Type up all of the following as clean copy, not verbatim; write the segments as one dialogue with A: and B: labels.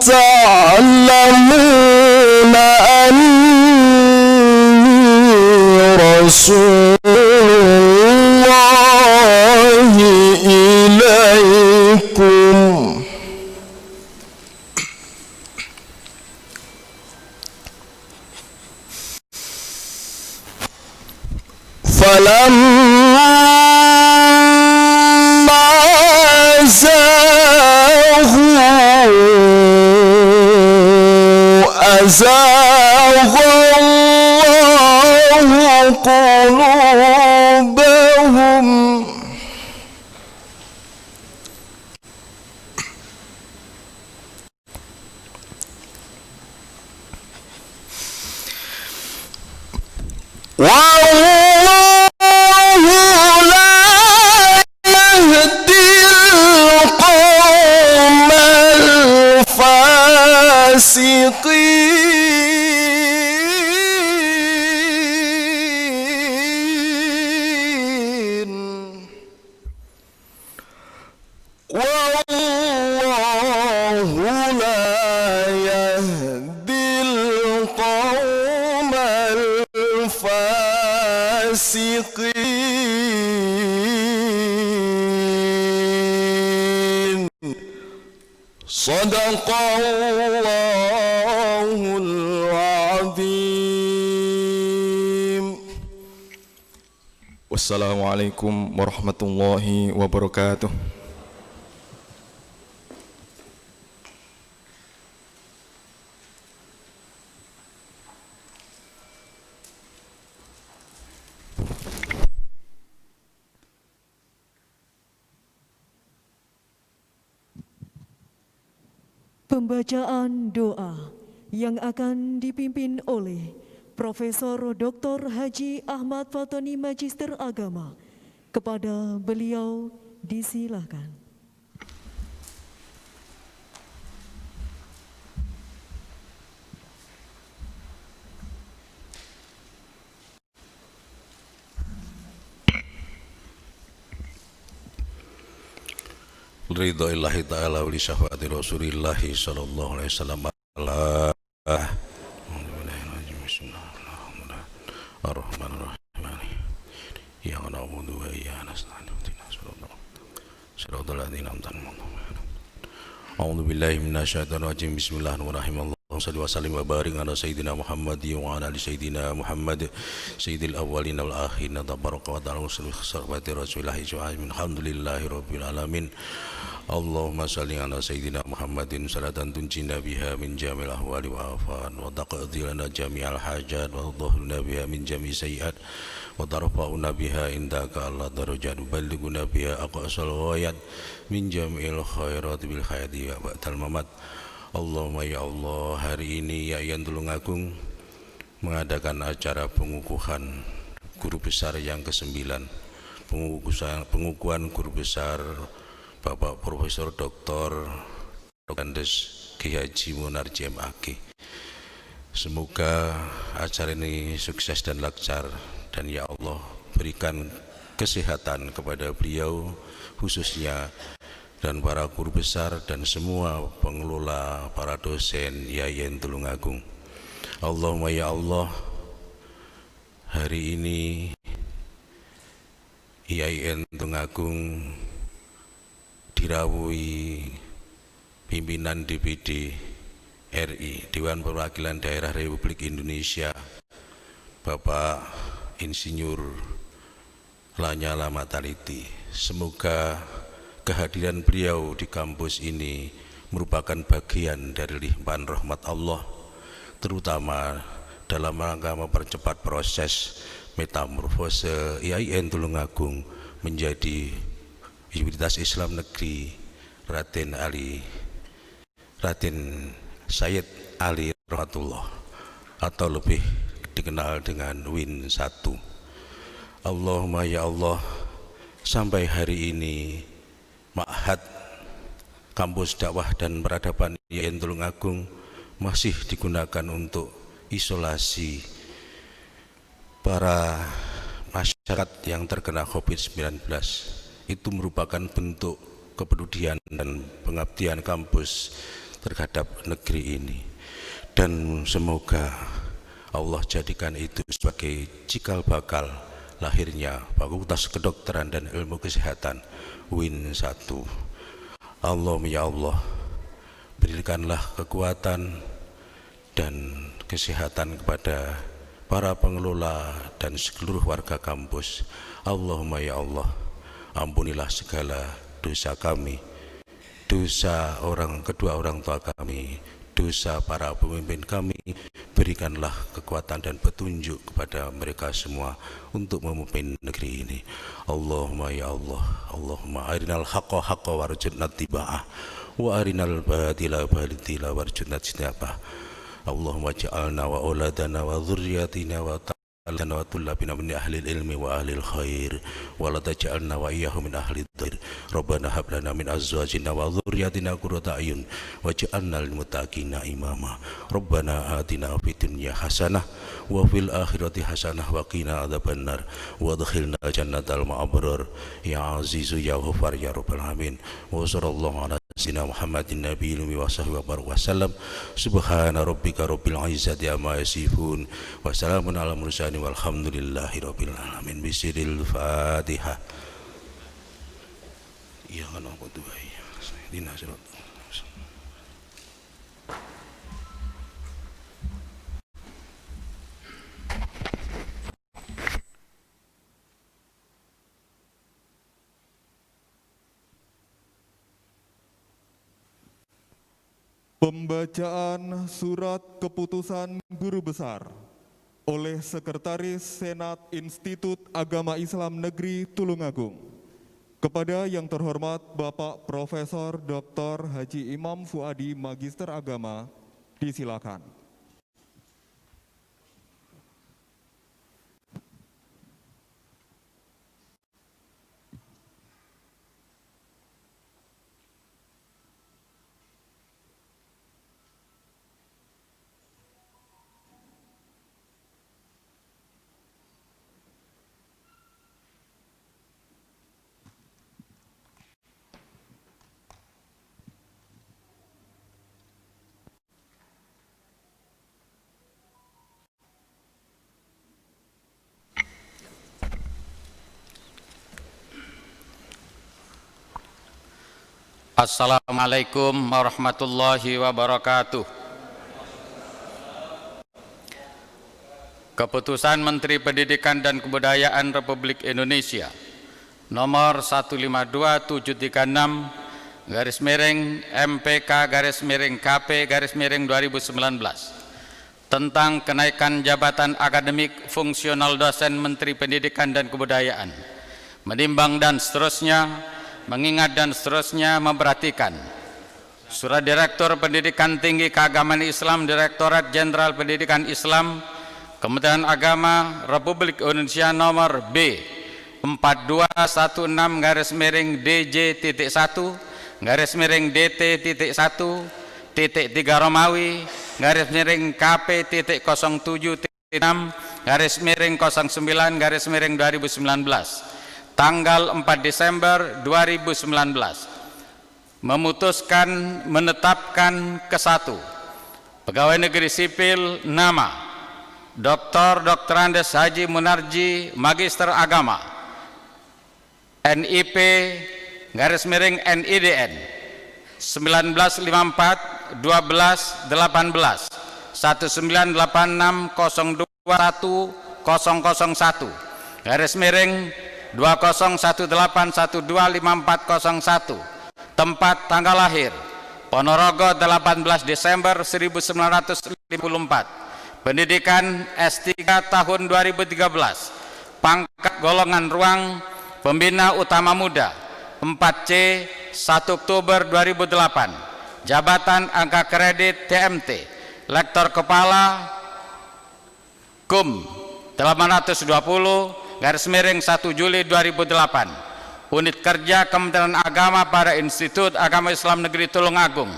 A: تعلمون أني رسول الله إليكم فلما زاغوا أزاغ الله قلوبهم والله لا يهدي القوم الفاسقين والله لا يهدي القوم الفاسقين صدق الله العظيم. Wassalamualaikum warahmatullahi wabarakatuh.
B: Pembacaan doa yang akan dipimpin oleh Profesor Dr. Haji Ahmad Fatoni Magister Agama. Kepada beliau disilakan.
C: Ridhoillahi ta'ala wa li syafa'ati rasulillahi sallallahu alaihi wasallam. Bismillahirrahmanirrahim. Ya na'budu wa iyyaka nasta'in. Shiratal ladzina an'amta 'alaihim. A'udzu billahi minasyaitonir rajim. Bismillahirrahmanirrahim. Allahumma shalli wa sallim wa barik ala sayyidina Muhammad wa ala ali sayyidina Muhammad sayyidil awwalin wal akhirin. Tabaraka wa ta'ala salawati rasulillahi min alhamdulillahi rabbil alamin. Allahumma salli ala sayyidina Muhammadin salatan tunjina biha min jamil ahwali wa afan wa taqdi lana jami'al hajat wa tudhhirna biha min jami' sayyi'at wa tarfa'una biha indaka Allah darajat ballighuna biha aqsal ghayat min jami'il khairat bil hayati wa ba'dal mamat. Allahumma ya Allah, hari ini Yayan Tulungagung mengadakan acara pengukuhan guru besar yang ke-9, pengukuhan guru besar Bapak Profesor Dr. Andes Ki Haji Munarji MAG. Semoga acara ini sukses dan lancar, dan ya Allah berikan kesehatan kepada beliau khususnya, dan para guru besar dan semua pengelola, para dosen Yayan Tulungagung. Allahumma ya Allah, hari ini Yayan Tulungagung dirawuhi pimpinan DPD RI, Dewan Perwakilan Daerah Republik Indonesia, Bapak Insinyur Lanyala Mataliti. Semoga kehadiran beliau di kampus ini merupakan bagian dari limpahan rahmat Allah, terutama dalam rangka mempercepat proses metamorfose IAIN Tulungagung menjadi Universitas Islam Negeri Raden Sayyid Ali Rahmatullah, atau lebih dikenal dengan WIN 1. Allahumma ya Allah, sampai hari ini Ma'had Kampus Dakwah dan Peradaban IAIN Tulungagung masih digunakan untuk isolasi para masyarakat yang terkena COVID-19. Itu merupakan bentuk kepedulian dan pengabdian kampus terhadap negeri ini, dan semoga Allah jadikan itu sebagai cikal bakal lahirnya Fakultas Kedokteran dan Ilmu Kesehatan UIN 1. Allahumma ya Allah, berikanlah kekuatan dan kesehatan kepada para pengelola dan seluruh warga kampus. Allahumma ya Allah, ampunilah segala dosa kami, dosa kedua orang tua kami, dosa para pemimpin kami. Berikanlah kekuatan dan petunjuk kepada mereka semua untuk memimpin negeri ini. Allahumma ya Allah, Allahumma arinal haqqa haqqa warjudna tiba'ah, wa arinal batila batila warjudna jinabah. Allahumma ja'alna wa auladana wa dhurriyatina wa ta'alana wa tullabina min ahli ilmi wa ahli khair, wa la taj'alna wa iyyahum min ahli dhair. Rabbana hab lana min azwajina wa dhurriyyatina qurrata a'yun waj'alna lil muttaqina imama. Rabbana atina fid dunya hasanah wa fil akhirati hasanah wa qina adzabannar wa adkhilna jannatal ma'abrar ya azizu ya ghafar ya rabbal alamin. Wa sallallahu ala sayyidina Muhammadin nabiyil wa sahbihi wa sallam. Subhana rabbika rabbil izzati amma yasifun wa salamun ala mursalin walhamdulillahi rabbil alamin. Bismillahil Fatihah. Ya Allah,
D: Pembacaan Surat Keputusan Guru Besar oleh Sekretaris Senat Institut Agama Islam Negeri Tulungagung. Kepada yang terhormat Bapak Profesor Dr. Haji Imam Fuadi, Magister Agama, disilakan.
E: Assalamualaikum warahmatullahi wabarakatuh. Keputusan Menteri Pendidikan dan Kebudayaan Republik Indonesia nomor 1527/MPK/KP/2019 tentang kenaikan jabatan akademik fungsional dosen Menteri Pendidikan dan Kebudayaan, menimbang dan seterusnya, mengingat dan seterusnya, memperhatikan Surat Direktur Pendidikan Tinggi Keagamaan Islam, Direktorat Jenderal Pendidikan Islam, Kementerian Agama Republik Indonesia nomor B 4216-DJ.1-DT.1 Romawi _KP.07.6-09-2019 tanggal 4 Desember 2019, memutuskan menetapkan ke-1 Pegawai Negeri Sipil nama Dr. Andes Haji Munarji, Magister Agama, NIP _NIDN 1954 12 18 1986 201812015401, tempat tanggal lahir Ponorogo 18 Desember 1954, pendidikan S3 tahun 2013, pangkat golongan ruang pembina utama muda 4C 1 Oktober 2008, jabatan angka kredit TMT, lektor kepala KUM 820/1 Juli 2008, unit kerja Kementerian Agama pada Institut Agama Islam Negeri Tulungagung,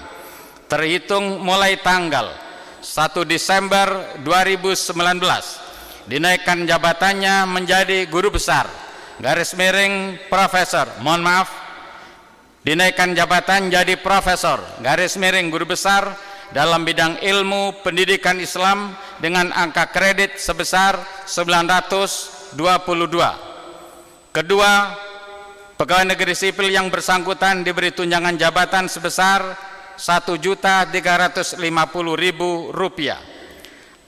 E: terhitung mulai tanggal 1 Desember 2019, dinaikkan jabatannya menjadi guru besar _profesor, mohon maaf, dinaikkan jabatan jadi profesor garis miring guru besar dalam bidang ilmu pendidikan Islam dengan angka kredit sebesar 922. Kedua, pegawai negeri sipil yang bersangkutan diberi tunjangan jabatan sebesar Rp1.350.000.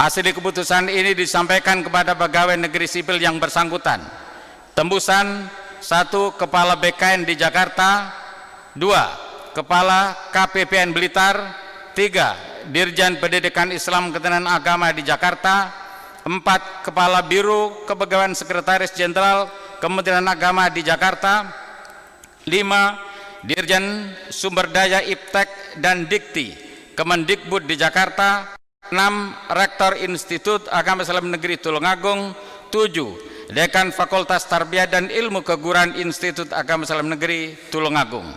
E: Hasil keputusan ini disampaikan kepada pegawai negeri sipil yang bersangkutan. Tembusan 1. Kepala BKN di Jakarta, 2. Kepala KPPN Blitar, 3. Dirjen Pendidikan Islam Ketenagaan Agama di Jakarta, 4. Kepala Biro Kepegawaian Sekretaris Jenderal Kementerian Agama di Jakarta, 5. Dirjen Sumber Daya Iptek dan Dikti Kemendikbud di Jakarta, 6. Rektor Institut Agama Islam Negeri Tulungagung, 7. Dekan Fakultas Tarbiyah dan Ilmu Keguruan Institut Agama Islam Negeri Tulungagung.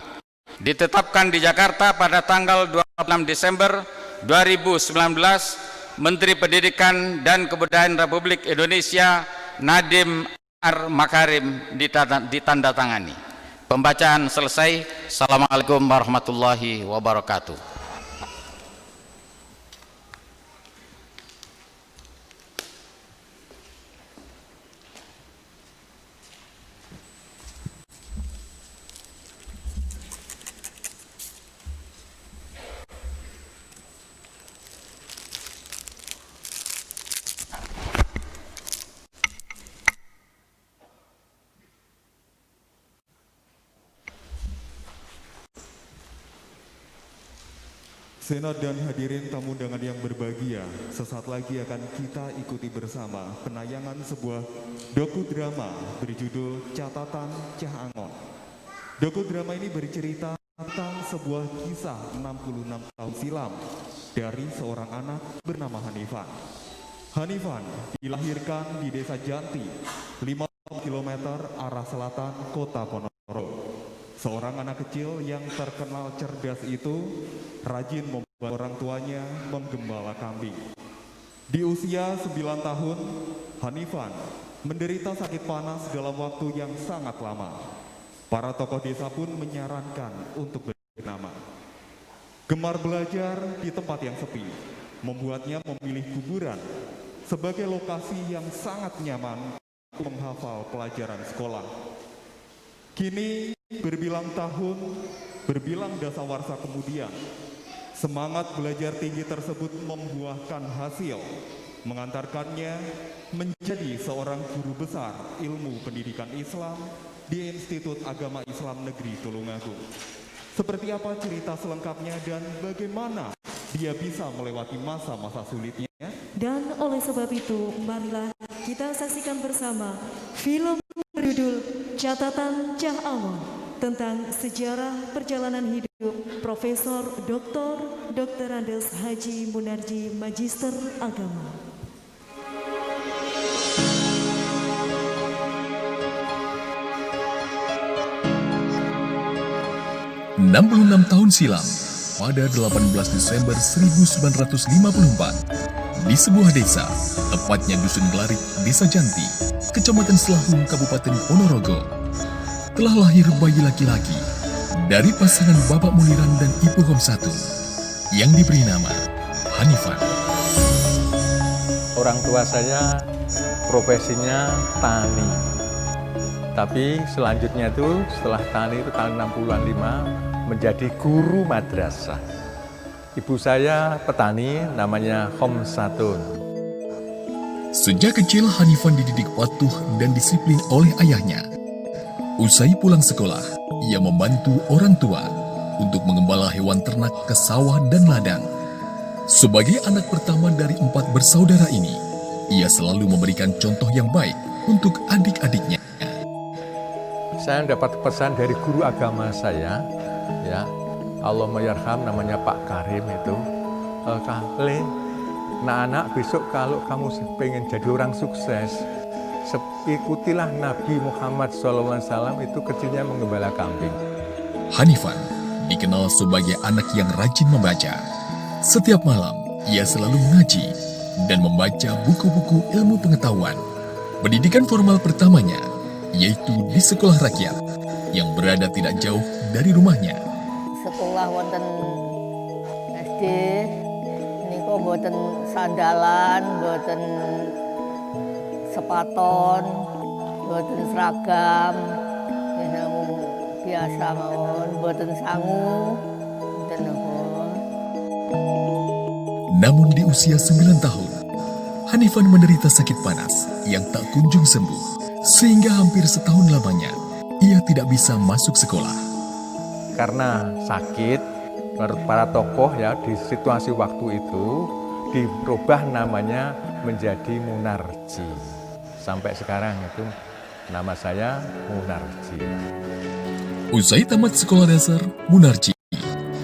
E: Ditetapkan di Jakarta pada tanggal 26 Desember 2019, Menteri Pendidikan dan Kebudayaan Republik Indonesia Nadiem Makarim ditandatangani. Pembacaan selesai. Assalamualaikum warahmatullahi wabarakatuh.
D: Senat dan hadirin tamu undangan yang berbahagia, sesaat lagi akan kita ikuti bersama penayangan sebuah dokudrama berjudul Catatan Cah Angon. Dokudrama ini bercerita tentang sebuah kisah 66 tahun silam dari seorang anak bernama Hanifan. Hanifan dilahirkan di Desa Janti, 50 km arah selatan Kota Ponorogo. Seorang anak kecil yang terkenal cerdas itu rajin membuat orang tuanya menggembala kambing. Di usia 9 tahun, Hanifan menderita sakit panas dalam waktu yang sangat lama. Para tokoh desa pun menyarankan untuk bernama. Gemar belajar di tempat yang sepi, membuatnya memilih kuburan sebagai lokasi yang sangat nyaman untuk menghafal pelajaran sekolah. Kini berbilang tahun, berbilang dasawarsa kemudian, semangat belajar tinggi tersebut membuahkan hasil, mengantarkannya menjadi seorang guru besar ilmu pendidikan Islam di Institut Agama Islam Negeri Tulungagung. Seperti apa cerita selengkapnya dan bagaimana dia bisa melewati masa-masa sulitnya?
B: Dan oleh sebab itu, marilah kita saksikan bersama film berjudul Catatan Cah Angon tentang sejarah perjalanan hidup Profesor Dr. Andes Haji Munarji Magister Agama.
F: 66 tahun silam, pada 18 Desember 1954, di sebuah desa, tepatnya Dusun Gelarik, Desa Janti, Kecamatan Selahung, Kabupaten Ponorogo, telah lahir bayi laki-laki dari pasangan Bapak Muliran dan Ibu Homsatun yang diberi nama Hanifan.
G: Orang tua saya profesinya tani, tapi selanjutnya itu setelah tani itu tahun 65 menjadi guru madrasah. Ibu saya petani namanya Homsatun.
F: Sejak kecil Hanifan dididik patuh dan disiplin oleh ayahnya. Usai pulang sekolah, ia membantu orang tua untuk mengembala hewan ternak ke sawah dan ladang. Sebagai anak pertama dari 4 bersaudara ini, ia selalu memberikan contoh yang baik untuk adik-adiknya.
G: Saya dapat pesan dari guru agama saya, ya, Allahumayarham, namanya Pak Karim itu, Kale, anak-anak besok kalau kamu pengen jadi orang sukses, ikutilah Nabi Muhammad SAW, itu kecilnya menggembala kambing.
F: Hanifan dikenal sebagai anak yang rajin membaca. Setiap malam, ia selalu mengaji dan membaca buku-buku ilmu pengetahuan. Pendidikan formal pertamanya yaitu di sekolah rakyat yang berada tidak jauh dari rumahnya.
H: Sekolah wonten SD niku mboten sandalan, mboten sepaton, mboten seragam. Ya namung biasa mawon, mboten sangu, mboten napa.
F: Namun di usia 9 tahun, Hanifan menderita sakit panas yang tak kunjung sembuh, sehingga hampir setahun lamanya ia tidak bisa masuk sekolah.
G: Karena sakit, menurut para tokoh ya di situasi waktu itu dirubah namanya menjadi Munarji. Sampai sekarang itu nama saya Munarji.
F: Usai tamat sekolah dasar, Munarji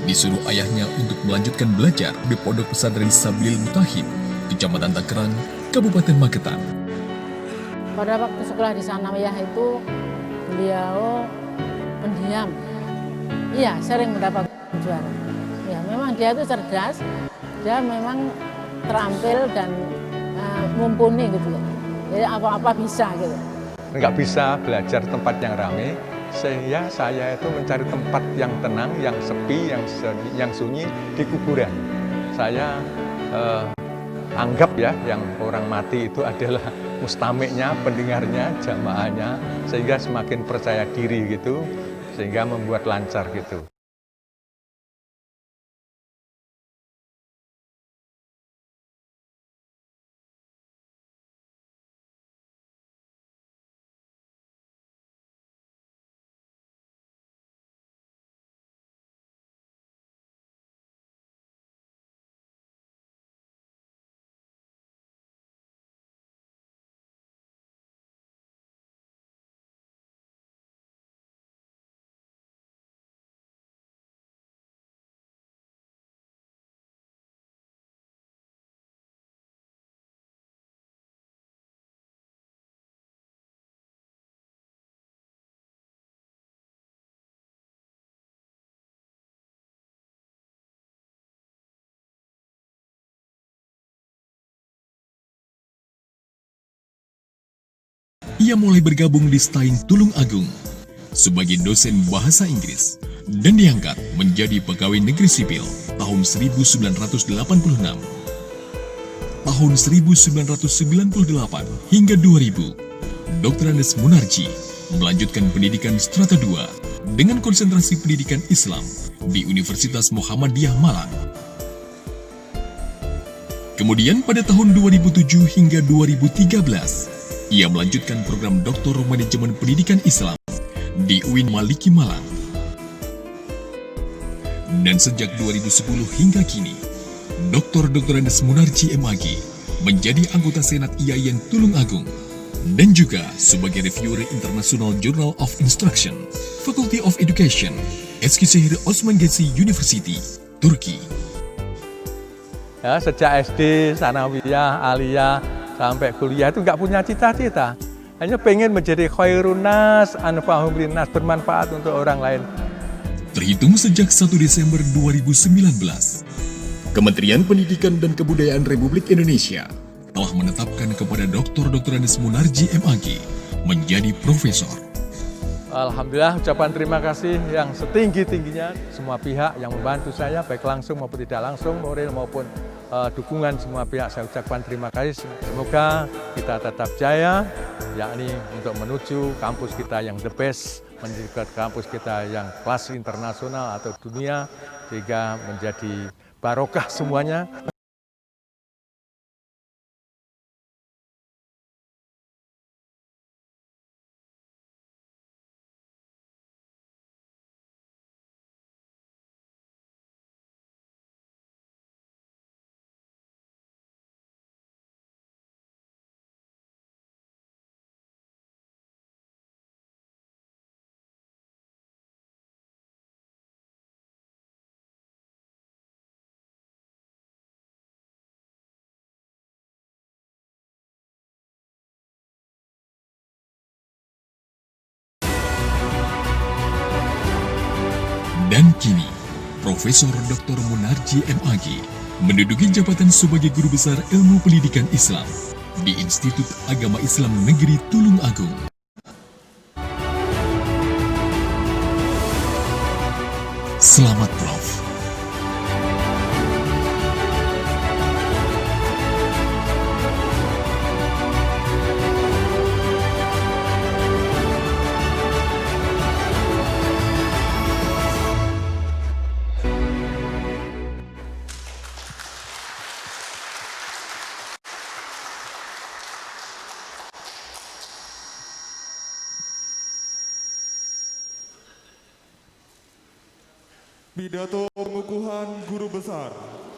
F: disuruh ayahnya untuk melanjutkan belajar di Pondok Pesantren Sabilul Mutahin, Kecamatan Tangerang, Kabupaten Magetan.
I: Pada waktu sekolah di sana ya itu beliau pendiam. Iya, sering mendapat juara. Ya, memang dia itu cerdas, dia memang terampil dan mumpuni gitu ya. Jadi apa-apa bisa gitu.
G: Nggak bisa belajar tempat yang ramai, sehingga saya itu mencari tempat yang tenang, yang sepi, yang sunyi di kuburan. Saya anggap ya yang orang mati itu adalah mustamiknya, pendengarnya, jamaahnya, sehingga semakin percaya diri gitu, sehingga membuat lancar gitu.
F: Ia mulai bergabung di Stain Tulung Agung sebagai dosen bahasa Inggris dan diangkat menjadi pegawai negeri sipil tahun 1986. Tahun 1998 hingga 2000, Dr. Andes Munarji melanjutkan pendidikan strata 2 dengan konsentrasi pendidikan Islam di Universitas Muhammadiyah Malang. Kemudian pada tahun 2007 hingga 2013, ia melanjutkan program Doktor Manajemen Pendidikan Islam di UIN Maliki Malang. Dan sejak 2010 hingga kini, Dr. Andes Munarji MAG menjadi anggota Senat IAIN Tulung Agung dan juga sebagai reviewer International Journal of Instruction, Faculty of Education, Eskişehir Osman Gazi University, Turki.
G: Ya, sejak SD, sanawiyah, aliyah, sampai kuliah itu nggak punya cita-cita. Hanya pengen menjadi khairun nas, anfa'uhum linnas, bermanfaat untuk orang lain.
F: Terhitung sejak 1 Desember 2019, Kementerian Pendidikan dan Kebudayaan Republik Indonesia telah menetapkan kepada Dr. Andes Munarji MAG menjadi profesor.
G: Alhamdulillah, ucapan terima kasih yang setinggi-tingginya semua pihak yang membantu saya, baik langsung maupun tidak langsung, moral maupun dukungan semua pihak, saya ucapkan terima kasih. Semoga kita tetap jaya, yakni untuk menuju kampus kita yang the best, menuju kampus kita yang kelas internasional atau dunia, sehingga menjadi barokah semuanya.
F: Dan kini, Profesor Dr. Munarji MAG menduduki jabatan sebagai Guru Besar Ilmu Pendidikan Islam di Institut Agama Islam Negeri Tulung Agung. Selamat Prof.
D: Pidato pengukuhan guru besar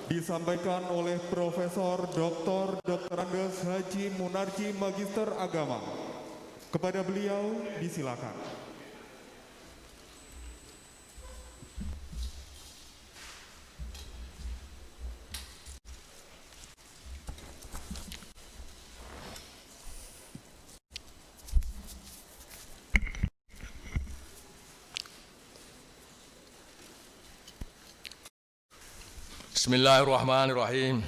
D: disampaikan oleh Profesor Dr. Andes Haji Munarji Magister Agama. Kepada beliau disilakan.
J: Bismillahirrahmanirrahim.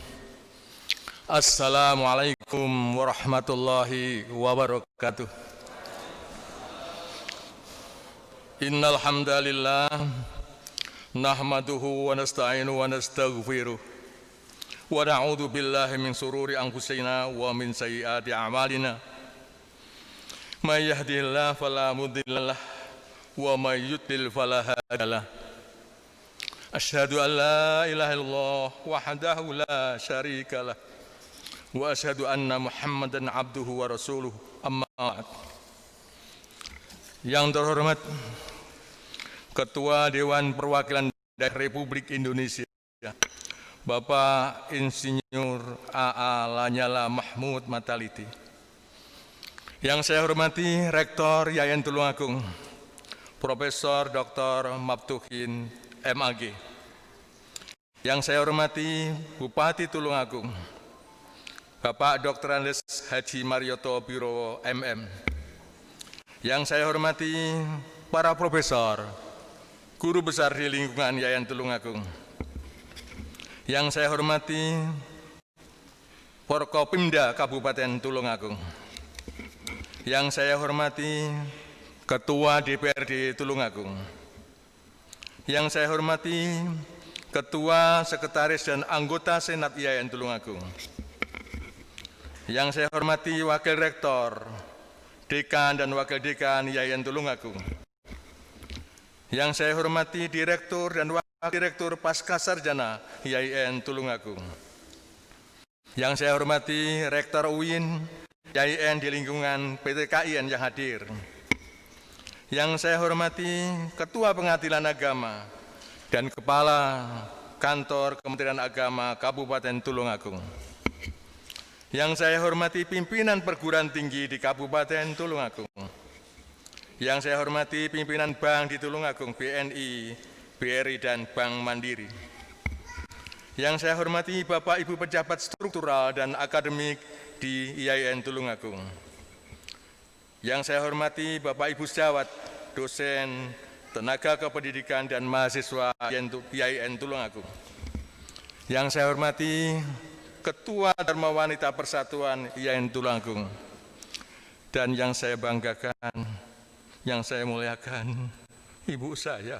J: Assalamualaikum warahmatullahi wabarakatuh. Innal hamdalillah nahmaduhu wa nasta'inu wa nastaghfiruh wa na'udzu billahi min sururi anfusina wa min sayyiati a'malina. May yahdihillahu fala mudilla lahu wa may yudlil fala hadiya lahu. Asyhadu an la ilaha illallah wahdahu la syarika lah wa asyhadu anna Muhammadan abduhu wa rasuluhu amma ba'd. Yang terhormat Ketua Dewan Perwakilan Daerah Republik Indonesia Bapak Insinyur A.A. Lanyala Mahmud Mataliti. Yang saya hormati Rektor Yayan Tulungagung Profesor Dr. Maftuhin MAG. Yang saya hormati Bupati Tulungagung Bapak Dr. Andes Haji Marioto Biro MM. Yang saya hormati para profesor, guru besar di lingkungan Yayan Tulungagung. Yang saya hormati Forkopimda Kabupaten Tulungagung. Yang saya hormati Ketua DPRD Tulungagung. Yang saya hormati Ketua, Sekretaris, dan anggota Senat Yayan Tulungagung. Yang saya hormati Wakil Rektor, Dekan dan Wakil Dekan Yayan Tulungagung. Yang saya hormati Direktur dan Wakil Direktur Pascasarjana Yayan Tulungagung. Yang saya hormati Rektor UIN Yayan di lingkungan PT KIN yang hadir. Yang saya hormati Ketua Pengadilan Agama dan Kepala Kantor Kementerian Agama Kabupaten Tulungagung. Yang saya hormati pimpinan perguruan tinggi di Kabupaten Tulungagung. Yang saya hormati pimpinan bank di Tulungagung, BNI, BRI, dan Bank Mandiri. Yang saya hormati Bapak Ibu pejabat struktural dan akademik di IAIN Tulungagung. Yang saya hormati Bapak Ibu sejawat, dosen, tenaga kependidikan, dan mahasiswa IAIN Tulungagung. Yang saya hormati Ketua Dharma Wanita Persatuan IAIN Tulungagung. Dan yang saya banggakan, yang saya muliakan, ibu saya,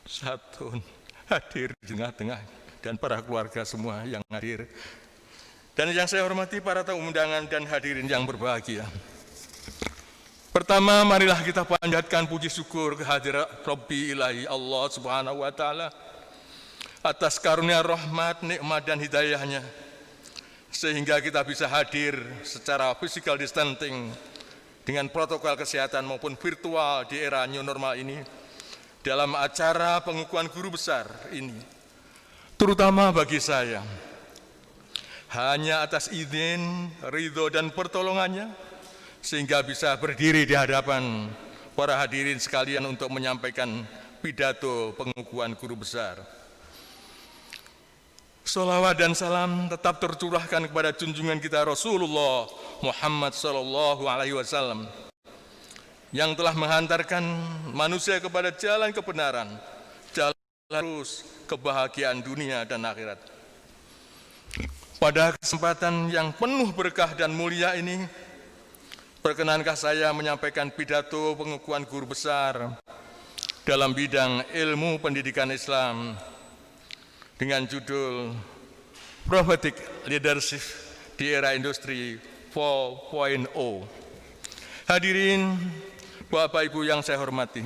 J: Satun, hadir di tengah-tengah, dan para keluarga semua yang hadir. Dan yang saya hormati para tamu undangan dan hadirin yang berbahagia. Pertama, marilah kita panjatkan puji syukur kehadirat Rabbi Ilahi Allah Subhanahu wa Ta'ala atas karunia rahmat, nikmat, dan hidayahnya, sehingga kita bisa hadir secara physical distancing dengan protokol kesehatan maupun virtual di era new normal ini dalam acara pengukuhan guru besar ini. Terutama bagi saya, hanya atas izin, ridho, dan pertolongannya, sehingga bisa berdiri di hadapan para hadirin sekalian untuk menyampaikan pidato pengukuhan guru besar. Salawat dan salam tetap tercurahkan kepada junjungan kita Rasulullah Muhammad SAW yang telah menghantarkan manusia kepada jalan kebenaran, jalan lurus, kebahagiaan dunia dan akhirat. Pada kesempatan yang penuh berkah dan mulia ini, perkenankah saya menyampaikan pidato pengukuhan guru besar dalam bidang ilmu pendidikan Islam dengan judul Prophetic Leadership di Era Industri 4.0. Hadirin Bapak Ibu yang saya hormati,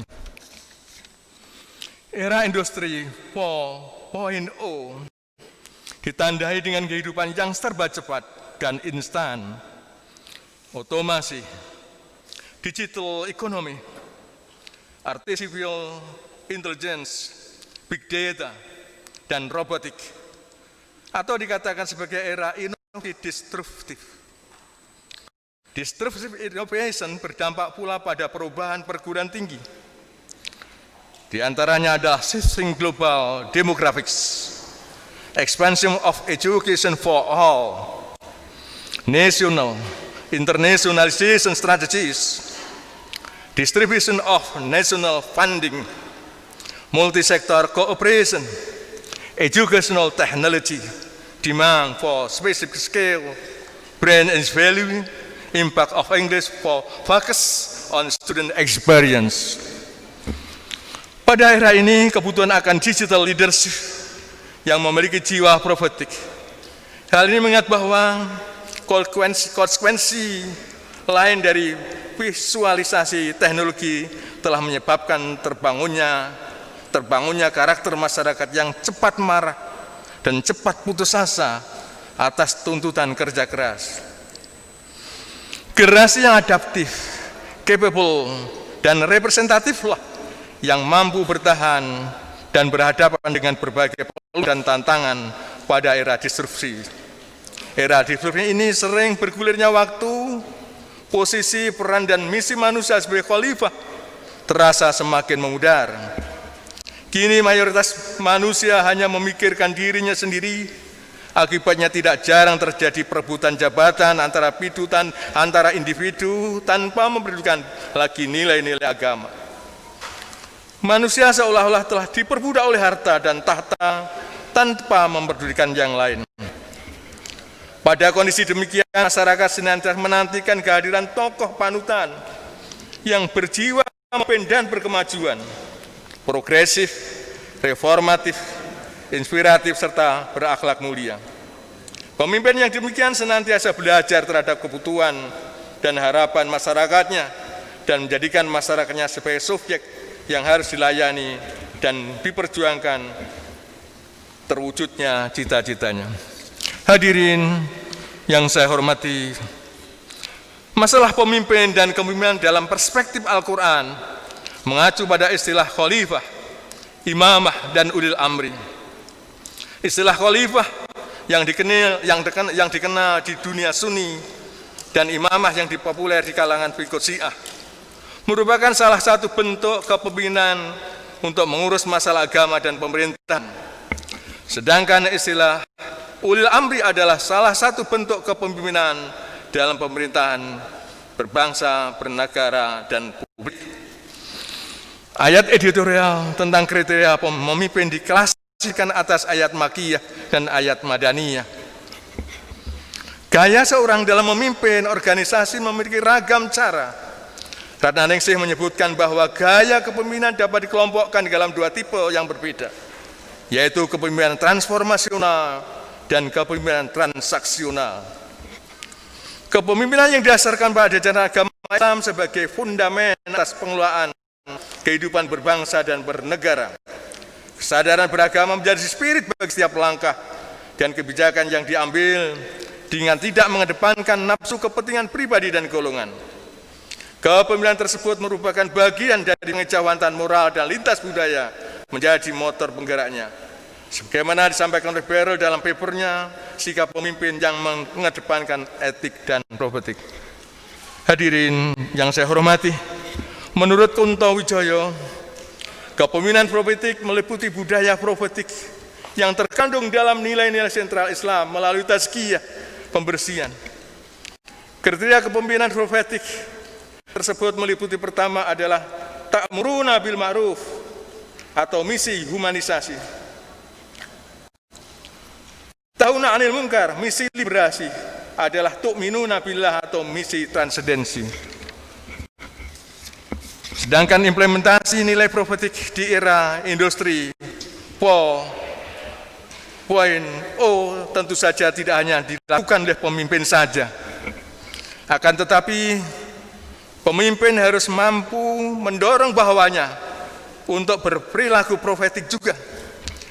J: era Industri 4.0 ditandai dengan kehidupan yang serba cepat dan instan, otomasi, digital economy, artificial intelligence, big data, dan robotik, atau dikatakan sebagai era inovasi disruptif. Disruptive innovation berdampak pula pada perubahan perguruan tinggi. Di antaranya adalah shifting global demographics, expansion of education for all, national internationalization strategies, distribution of national funding, multi-sector cooperation, educational technology, demand for specific skill, brand and value, impact of English for focus on student experience. Pada era ini, kebutuhan akan digital leadership yang memiliki jiwa profetik. Hal ini mengingat bahwa konsekuensi lain dari visualisasi teknologi telah menyebabkan terbangunnya karakter masyarakat yang cepat marah dan cepat putus asa atas tuntutan kerja keras. Generasi yang adaptif, capable, dan representatiflah yang mampu bertahan dan berhadapan dengan berbagai peluang dan tantangan pada era disrupsi. Era disrupsi ini sering bergulirnya waktu, posisi, peran, dan misi manusia sebagai khalifah terasa semakin memudar. Kini mayoritas manusia hanya memikirkan dirinya sendiri. Akibatnya tidak jarang terjadi perebutan jabatan antara individu tanpa memperdulikan lagi nilai-nilai agama. Manusia seolah-olah telah diperbudak oleh harta dan tahta tanpa memperdulikan yang lain. Pada kondisi demikian, masyarakat senantiasa menantikan kehadiran tokoh panutan yang berjiwa pemimpin dan berkemajuan, progresif, reformatif, inspiratif, serta berakhlak mulia. Pemimpin yang demikian senantiasa belajar terhadap kebutuhan dan harapan masyarakatnya dan menjadikan masyarakatnya sebagai subjek yang harus dilayani dan diperjuangkan terwujudnya cita-citanya. Hadirin yang saya hormati, masalah pemimpin dan kepemimpinan dalam perspektif Al-Quran mengacu pada istilah khalifah, imamah, dan ulil amri. Istilah khalifah yang dikenal di dunia Sunni dan imamah yang dipopuler di kalangan pengikut Syiah merupakan salah satu bentuk kepemimpinan untuk mengurus masalah agama dan pemerintahan. Sedangkan istilah ulil amri adalah salah satu bentuk kepemimpinan dalam pemerintahan berbangsa, bernegara, dan publik. Ayat editorial tentang kriteria pemimpin diklasifikasikan atas ayat Makkiyah dan ayat Madaniyah. Gaya seorang dalam memimpin organisasi memiliki ragam cara. Ratna Ningsih menyebutkan bahwa gaya kepemimpinan dapat dikelompokkan dalam dua tipe yang berbeda, yaitu kepemimpinan transformasional dan kepemimpinan transaksional. Kepemimpinan yang didasarkan pada ajaran agama Islam sebagai fundament atas pengelolaan kehidupan berbangsa dan bernegara. Kesadaran beragama menjadi spirit bagi setiap langkah dan kebijakan yang diambil dengan tidak mengedepankan nafsu kepentingan pribadi dan golongan. Kepemimpinan tersebut merupakan bagian dari pengejauhan moral dan lintas budaya menjadi motor penggeraknya. Sebagaimana disampaikan oleh Beryl dalam papernya, sikap pemimpin yang mengedepankan etik dan profetik. Hadirin yang saya hormati, menurut Kunto Wijoyo, kepemimpinan profetik meliputi budaya profetik yang terkandung dalam nilai-nilai sentral Islam melalui tazkiyah, pembersihan. Kriteria kepemimpinan profetik tersebut meliputi pertama adalah ta'muruna bil ma'ruf atau misi humanisasi. Ta'una 'anil munkar, misi liberasi adalah tu'minuna billah atau misi transendensi. Sedangkan implementasi nilai profetik di era industri 4.0 tentu saja tidak hanya dilakukan oleh pemimpin saja. Akan tetapi pemimpin harus mampu mendorong bawahannya untuk berperilaku profetik juga.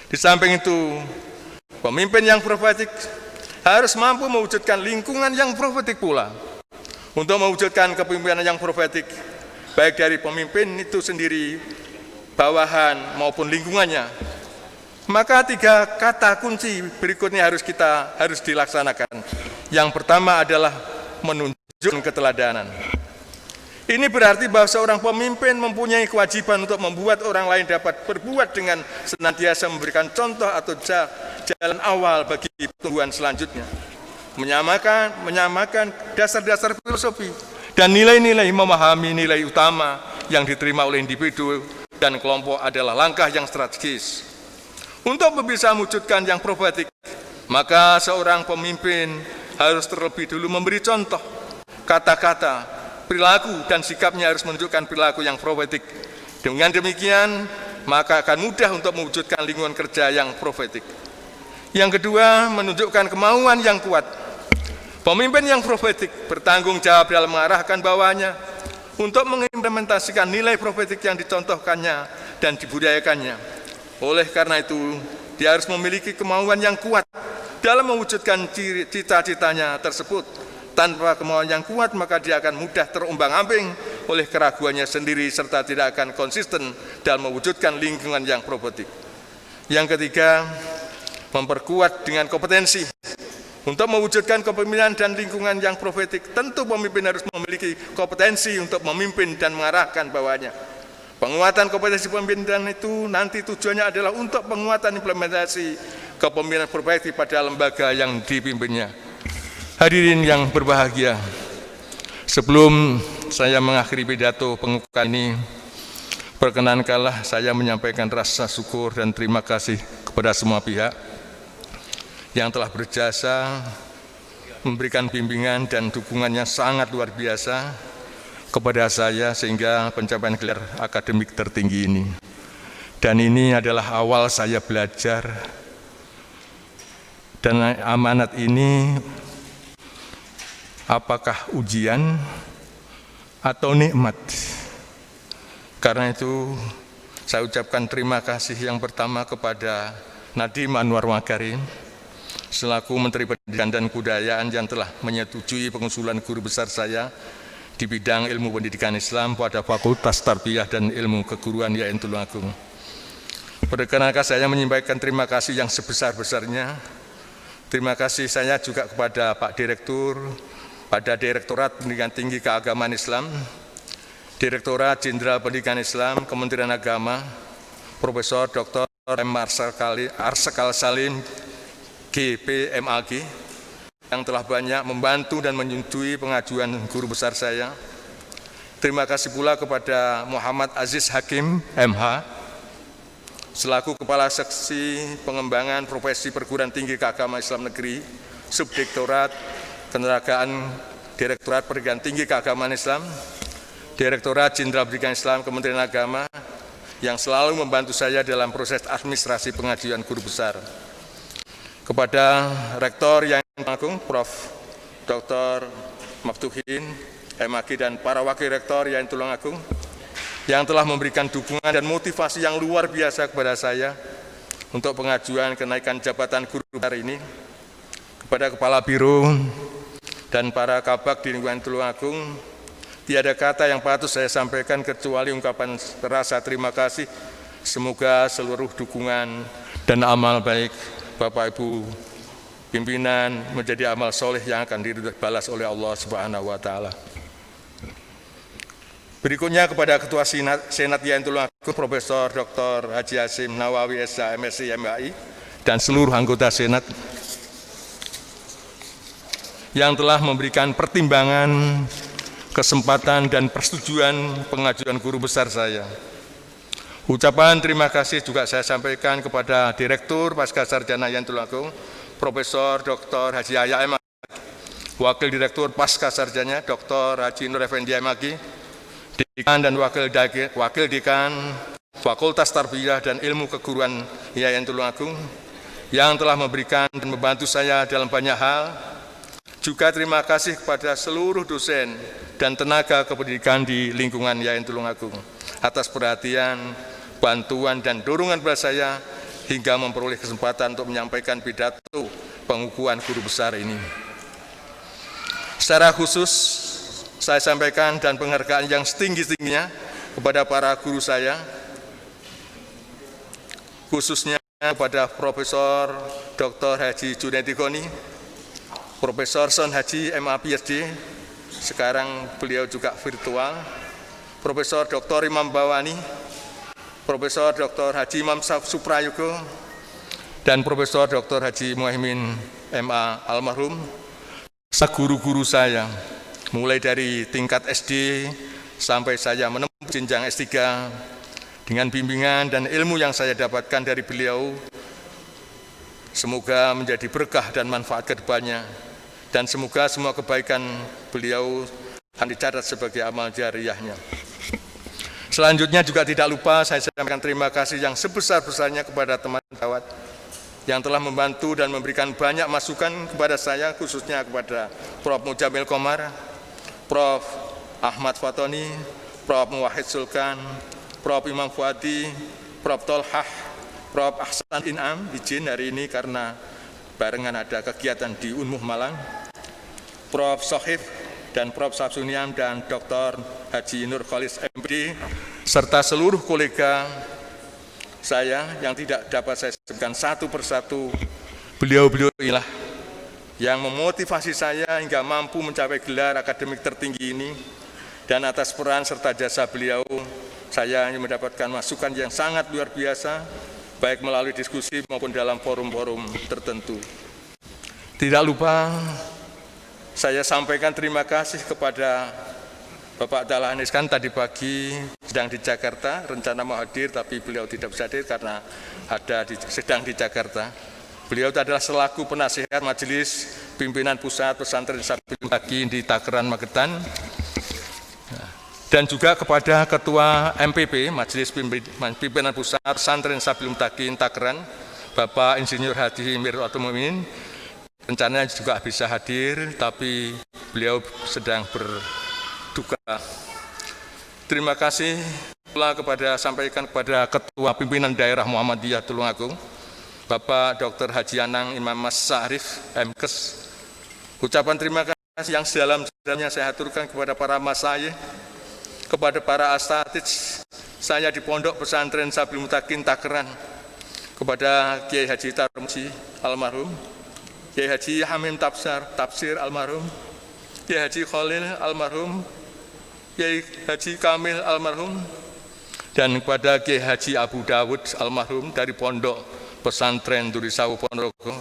J: Di samping itu, pemimpin yang profetik harus mampu mewujudkan lingkungan yang profetik pula. Untuk mewujudkan kepemimpinan yang profetik, baik dari pemimpin itu sendiri, bawahan maupun lingkungannya, maka 3 kata kunci berikutnya harus dilaksanakan. Yang pertama adalah menunjukkan keteladanan. Ini berarti bahwa seorang pemimpin mempunyai kewajiban untuk membuat orang lain dapat berbuat dengan senantiasa memberikan contoh atau jalan awal bagi pertumbuhan selanjutnya. Menyamakan dasar-dasar filosofi dan nilai-nilai, memahami nilai utama yang diterima oleh individu dan kelompok adalah langkah yang strategis. Untuk bisa mewujudkan yang profetik, maka seorang pemimpin harus terlebih dulu memberi contoh, kata-kata, perilaku dan sikapnya harus menunjukkan perilaku yang profetik. Dengan demikian, maka akan mudah untuk mewujudkan lingkungan kerja yang profetik. Yang kedua, menunjukkan kemauan yang kuat. Pemimpin yang profetik bertanggung jawab dalam mengarahkan bawahannya untuk mengimplementasikan nilai profetik yang dicontohkannya dan dibudayakannya. Oleh karena itu, dia harus memiliki kemauan yang kuat dalam mewujudkan cita-citanya tersebut. Tanpa kemauan yang kuat, maka dia akan mudah terombang-ambing oleh keraguannya sendiri serta tidak akan konsisten dalam mewujudkan lingkungan yang profetik. Yang ketiga, memperkuat dengan kompetensi. Untuk mewujudkan kepemimpinan dan lingkungan yang profetik, tentu pemimpin harus memiliki kompetensi untuk memimpin dan mengarahkan bawahannya. Penguatan kompetensi pemimpinan itu nanti tujuannya adalah untuk penguatan implementasi kepemimpinan profetik pada lembaga yang dipimpinnya. Hadirin yang berbahagia, sebelum saya mengakhiri pidato pengukuhan ini, perkenankanlah saya menyampaikan rasa syukur dan terima kasih kepada semua pihak yang telah berjasa memberikan bimbingan dan dukungannya sangat luar biasa kepada saya sehingga pencapaian gelar akademik tertinggi ini. Dan ini adalah awal saya belajar, dan amanat ini apakah ujian atau nikmat? Karena itu saya ucapkan terima kasih yang pertama kepada Nadiem Anwar Makarim selaku Menteri Pendidikan dan Kebudayaan yang telah menyetujui pengusulan guru besar saya di bidang ilmu pendidikan Islam pada Fakultas Tarbiyah dan Ilmu Keguruan YAIN Tulungagung. Perkenankan saya menyampaikan terima kasih yang sebesar-besarnya. Terima kasih saya juga kepada Pak Direktur pada Direktorat Pendidikan Tinggi Keagamaan Islam, Direktorat Jenderal Pendidikan Islam, Kementerian Agama, Profesor Dr. M. Arsekal Salim, GPMAG, yang telah banyak membantu dan menyetujui pengajuan guru besar saya. Terima kasih pula kepada Muhammad Aziz Hakim, MH, selaku Kepala Seksi Pengembangan Profesi Perguruan Tinggi Keagamaan Islam Negeri, Subdirektorat Ketenagaan Direktorat Pendidikan Tinggi Keagamaan Islam, Direktorat Jenderal Pendidikan Islam Kementerian Agama, yang selalu membantu saya dalam proses administrasi pengajuan guru besar. Kepada Rektor yang Agung, Prof. Dr. Maftuhin, MAG, dan para Wakil Rektor YAIN Tulungagung, yang telah memberikan dukungan dan motivasi yang luar biasa kepada saya untuk pengajuan kenaikan jabatan guru besar ini. Kepada Kepala Biro dan para kabak di lingkungan Tulungagung, tiada kata yang patut saya sampaikan kecuali ungkapan rasa terima kasih. Semoga seluruh dukungan dan amal baik Bapak Ibu pimpinan menjadi amal soleh yang akan dibalas oleh Allah Subhanahu wa Ta'ala. Berikutnya kepada Ketua Senat YAIN Tulungagung, Profesor Dr. Haji Hasyim Nawawi SH, MSc, MHI, dan seluruh anggota Senat yang telah memberikan pertimbangan, kesempatan, dan persetujuan pengajuan guru besar saya. Ucapan terima kasih juga saya sampaikan kepada Direktur Pascasarjana YAIN Tulungagung, Profesor Dr. Haji Yahya MAG, Wakil Direktur Pascasarjana Dr. Haji Nur Effendi MAG, Dekan dan Wakil Dekan Fakultas Tarbiyah dan Ilmu Keguruan Yayan Tulungagung yang telah memberikan dan membantu saya dalam banyak hal. Juga terima kasih kepada seluruh dosen dan tenaga kependidikan di lingkungan Yayan Tulungagung atas perhatian, bantuan, dan dorongan pada saya hingga memperoleh kesempatan untuk menyampaikan pidato pengukuhan guru besar ini. Secara khusus, saya sampaikan dan penghargaan yang setinggi-tingginya kepada para guru saya, khususnya kepada Profesor Dr. Haji Junaidi Goni, Profesor Son Haji MA PhD, sekarang beliau juga virtual, Profesor Dr. Imam Bawani, Profesor Dr. Haji Imam Suprayogo, dan Profesor Dr. Haji Muhaimin MA almarhum, guru-guru saya, mulai dari tingkat SD sampai saya menempuh jenjang S3, dengan bimbingan dan ilmu yang saya dapatkan dari beliau, semoga menjadi berkah dan manfaat ke depannya, dan semoga semua kebaikan beliau akan dicatat sebagai amal jariyahnya. Selanjutnya juga tidak lupa saya sampaikan terima kasih yang sebesar-besarnya kepada teman sejawat yang telah membantu dan memberikan banyak masukan kepada saya, khususnya kepada Prof. Mujamil Komar, Prof. Ahmad Fatoni, Prof. Muwahid Sulkan, Prof. Imam Fuadi, Prof. Tolhah, Prof. Ahsan In'am, izin hari ini karena barengan ada kegiatan di Unmuh Malang, Prof. Sohib dan Prof. Sabsuniam dan Dr. Haji Nur Khalis MD, serta seluruh kolega saya yang tidak dapat saya sebutkan satu persatu. Beliau-beliau inilah yang memotivasi saya hingga mampu mencapai gelar akademik tertinggi ini, dan atas peran serta jasa beliau, saya mendapatkan masukan yang sangat luar biasa, baik melalui diskusi maupun dalam forum-forum tertentu. Tidak lupa, saya sampaikan terima kasih kepada Bapak Dahlan Iskan, tadi pagi sedang di Jakarta, rencana mau hadir tapi beliau tidak bisa hadir karena sedang di Jakarta. Beliau adalah selaku penasihat Majelis Pimpinan Pusat Pesantren Sabil Mutakin di Takeran, Magetan. Dan juga kepada Ketua MPP, Majelis Pimpinan Pusat Pesantren Sabil Mutakin Takeran, Bapak Insinyur Haji Mirwatul Mumin. Rencananya juga bisa hadir, tapi beliau sedang berduka. Terima kasih pula sampaikan kepada Ketua Pimpinan Daerah Muhammadiyah Tulungagung, Bapak Dr. Haji Anang Imam Mas Sa'rif MKes. Ucapan terima kasih yang sedalam-dalamnya saya aturkan kepada para masyayikh, kepada para asatidz saya di Pondok Pesantren Sabil Mutakin Takeran, kepada Kiai Haji Tarmuji almarhum, Kiai Haji Hamim Tafsir almarhum, Kiai Haji Khalil almarhum, Kiai Haji Kamil almarhum, dan kepada Kiai Haji Abu Dawud almarhum dari Pondok Pesantren Durisawu Ponorogo,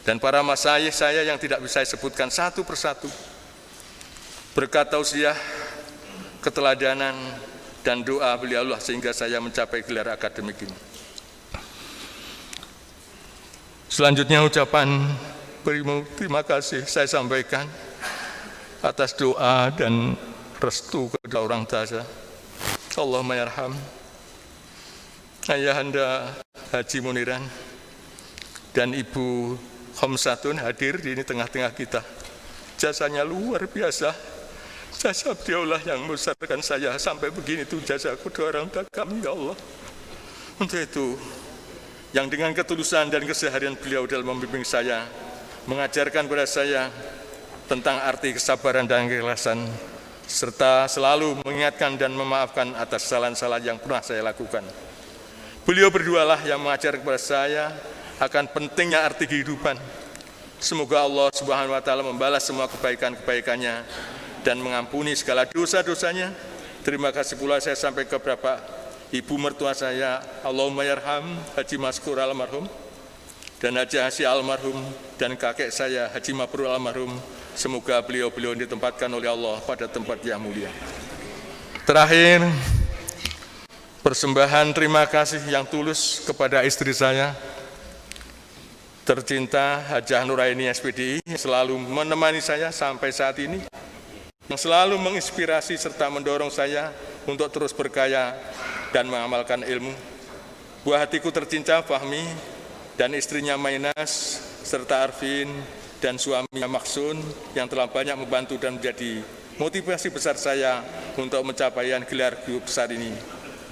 J: dan para masyayikh saya yang tidak bisa saya sebutkan satu persatu. Berkat tausiah, keteladanan, dan doa beliaulah sehingga saya mencapai gelar akademik ini. Selanjutnya ucapan terima kasih saya sampaikan atas doa dan restu kedua orang tua saya. Allahumma yarham Ayahanda Haji Muniran dan Ibu Khamsatun hadir di ini tengah-tengah kita. Jasanya luar biasa. Jasa beliaulah yang membesarkan saya sampai begini, itu jasa kedua orang tua kami, ya Allah. Untuk itu, yang dengan ketulusan dan keseharian beliau dalam membimbing saya, mengajarkan kepada saya tentang arti kesabaran dan keikhlasan, serta selalu mengingatkan dan memaafkan atas kesalahan-kesalahan yang pernah saya lakukan. Beliau berdualah yang mengajar kepada saya akan pentingnya arti kehidupan. Semoga Allah Subhanahu wa Ta'ala membalas semua kebaikan-kebaikannya dan mengampuni segala dosa-dosanya. Terima kasih pula saya sampai ke beberapa ibu mertua saya, Allahumma yarham Haji Maskur almarhum, dan Haji Hasyi almarhum, dan kakek saya Haji Mabrur almarhum. Semoga beliau-beliau ditempatkan oleh Allah pada tempat yang mulia. Terakhir, persembahan terima kasih yang tulus kepada istri saya tercinta Hajah Nuraini SPDI, selalu menemani saya sampai saat ini, yang selalu menginspirasi serta mendorong saya untuk terus berkaya dan mengamalkan ilmu. Buah hatiku tercinta Fahmi dan istrinya Mainas, serta Arvin dan suaminya Maksun yang telah banyak membantu dan menjadi motivasi besar saya untuk mencapaian gelar guru besar ini.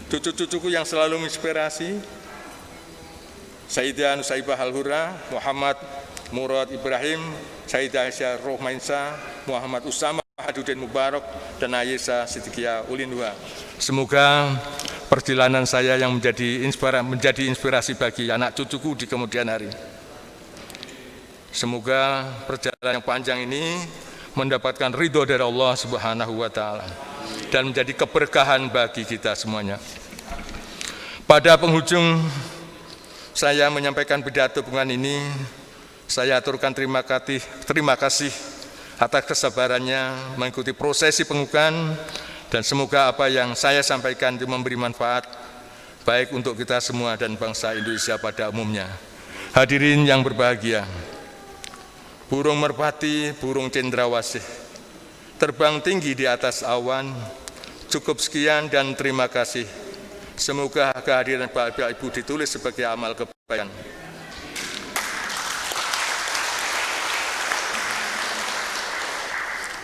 J: Cucu-cucuku yang selalu menginspirasi, Sayyidah Nusaibah Al-Hura, Muhammad Murad Ibrahim, Sayyidah Aisyah Rohmainsa, Muhammad Usama Hadudin Mubarak, dan Ayesa Siddiqiyah Ulinwa. Semoga perjalanan saya yang menjadi inspirasi bagi anak cucuku di kemudian hari. Semoga perjalanan yang panjang ini mendapatkan ridho dari Allah Subhanahu wa Ta'ala dan menjadi keberkahan bagi kita semuanya. Pada penghujung saya menyampaikan pidato pengan ini, saya aturkan terima kasih atas kesabarannya mengikuti prosesi pengukuhan, dan semoga apa yang saya sampaikan itu memberi manfaat baik untuk kita semua dan bangsa Indonesia pada umumnya. Hadirin yang berbahagia, burung merpati, burung cendrawasih, terbang tinggi di atas awan. Cukup sekian dan terima kasih. Semoga kehadiran Bapak Ibu ditulis sebagai amal kebaikan.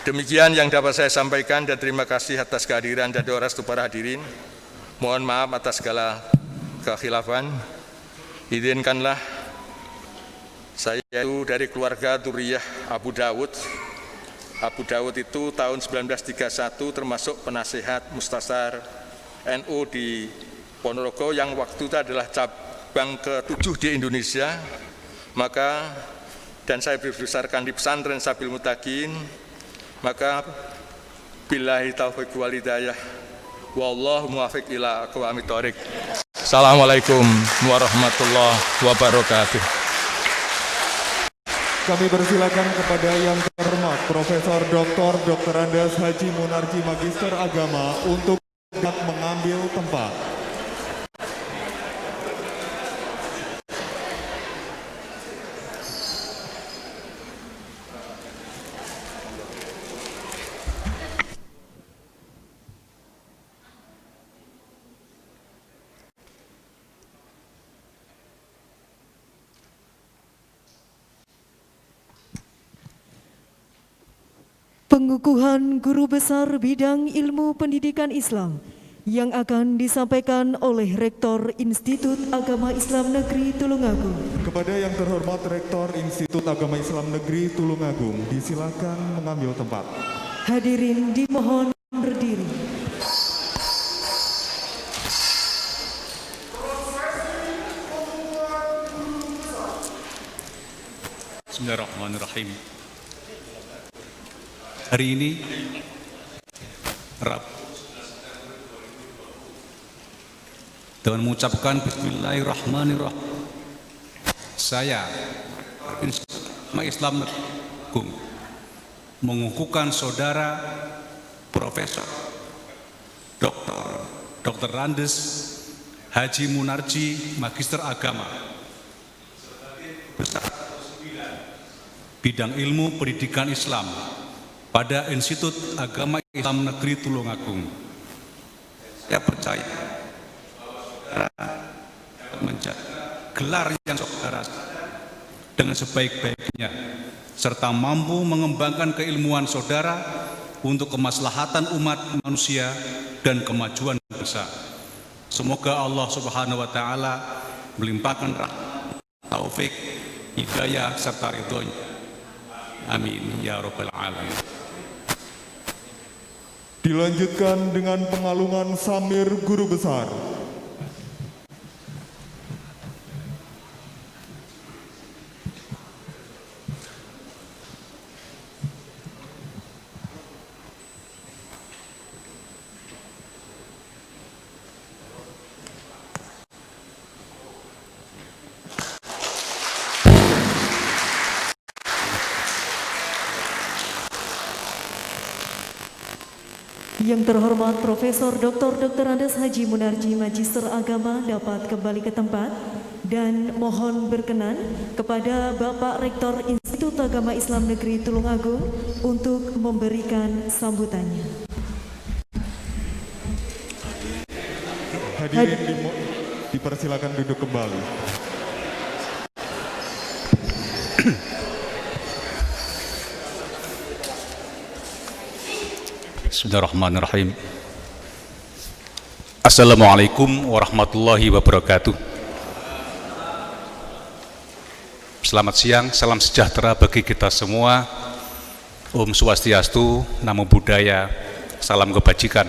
J: Demikian yang dapat saya sampaikan dan terima kasih atas kehadiran dan doa restu para hadirin. Mohon maaf atas segala kekhilafan. Izinkanlah saya itu dari keluarga Duriyah Abu Dawud. Abu Dawud itu tahun 1931 termasuk penasihat Mustasar NU di Ponorogo yang waktu itu adalah cabang ke-7 di Indonesia. Maka dan saya dibesarkan di pesantren Sabil Mutakin. Maka billahi taufiq wal hidayah wallahu muwaffiq ila aqwamit thoriq. Assalamualaikum warahmatullahi wabarakatuh.
D: Kami persilakan kepada yang terhormat Profesor Dr. Andes Haji Munarji Magister Agama untuk mengambil tempat.
B: Pengukuhan Guru Besar Bidang Ilmu Pendidikan Islam yang akan disampaikan oleh Rektor Institut Agama Islam Negeri Tulungagung.
D: Kepada yang terhormat Rektor Institut Agama Islam Negeri Tulungagung, disilakan mengambil tempat.
B: Hadirin dimohon berdiri.
K: Bismillahirrahmanirrahim. Hari ini Rabu, dengan mengucapkan Bismillahirrahmanirrahim, saya Islam Agung mengukuhkan saudara Profesor Dr. Andes Haji Munarji Magister Agama Bidang Ilmu Pendidikan Islam pada Institut Agama Islam Negeri Tulungagung. Saya percaya menjaga gelar yang saudara dengan sebaik-baiknya serta mampu mengembangkan keilmuan saudara untuk kemaslahatan umat manusia dan kemajuan bangsa. Semoga Allah Subhanahu wa Ta'ala melimpahkan rahmat, taufik, hidayah serta ridhonya. Amin ya rabbal alamin.
D: Dilanjutkan dengan pengalungan Samir Guru Besar.
B: Yang terhormat Profesor Dr. Andes Haji Munarji Magister Agama dapat kembali ke tempat dan mohon berkenan kepada Bapak Rektor Institut Institut Agama Islam Negeri Tulungagung untuk memberikan sambutannya.
D: Hadirin dipersilakan duduk kembali.
K: Bismillahirrahmanirrahim. Assalamualaikum warahmatullahi wabarakatuh. Selamat siang, salam sejahtera bagi kita semua. Om Swastiastu, Namo Buddhaya, salam kebajikan.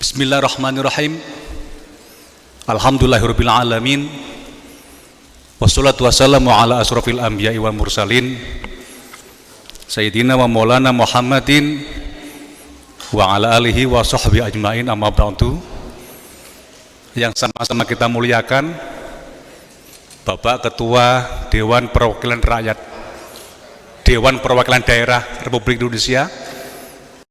K: Bismillahirrahmanirrahim. Alhamdulillahirabbil alamin. Wassalatu wassalamu ala asrofil anbiya'i wal mursalin Sayyidina wa maulana Muhammadin wa ala alihi wa sahbihi ajma'in, amma ba'du. Yang sama-sama kita muliakan Bapak Ketua Dewan Perwakilan Rakyat Dewan Perwakilan Daerah Republik Indonesia,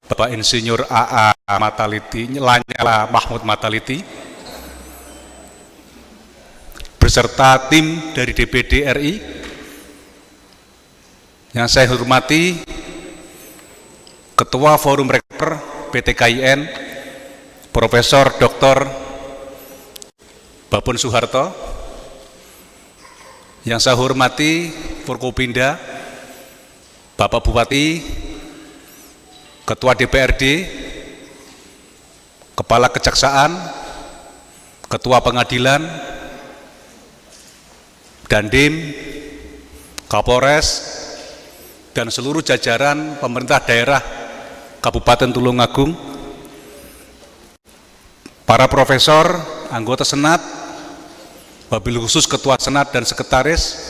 K: Bapak Insinyur A.A. Mataliti, Lanyala Mahmud Mataliti, beserta tim dari DPD RI. Yang saya hormati Ketua Forum Rektor PTKIN, Profesor Dr. Babon Soeharto. Yang saya hormati Forkopimda, Bapak Bupati, Ketua DPRD, Kepala Kejaksaan, Ketua Pengadilan, Dandim, Kapolres, dan seluruh jajaran pemerintah daerah Kabupaten Tulungagung, para profesor, anggota Senat, wabil khusus Ketua Senat dan Sekretaris,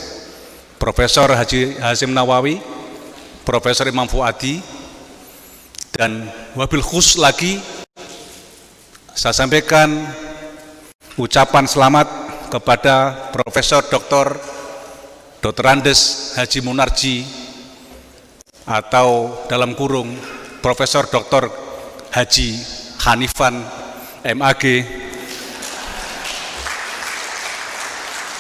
K: Profesor Haji Hasyim Nawawi, Profesor Imam Fuadi, dan wabil khusus lagi saya sampaikan ucapan selamat kepada Profesor Dr. Andes Haji Munarji, atau dalam kurung Profesor Dr. Haji Hanifan MAG.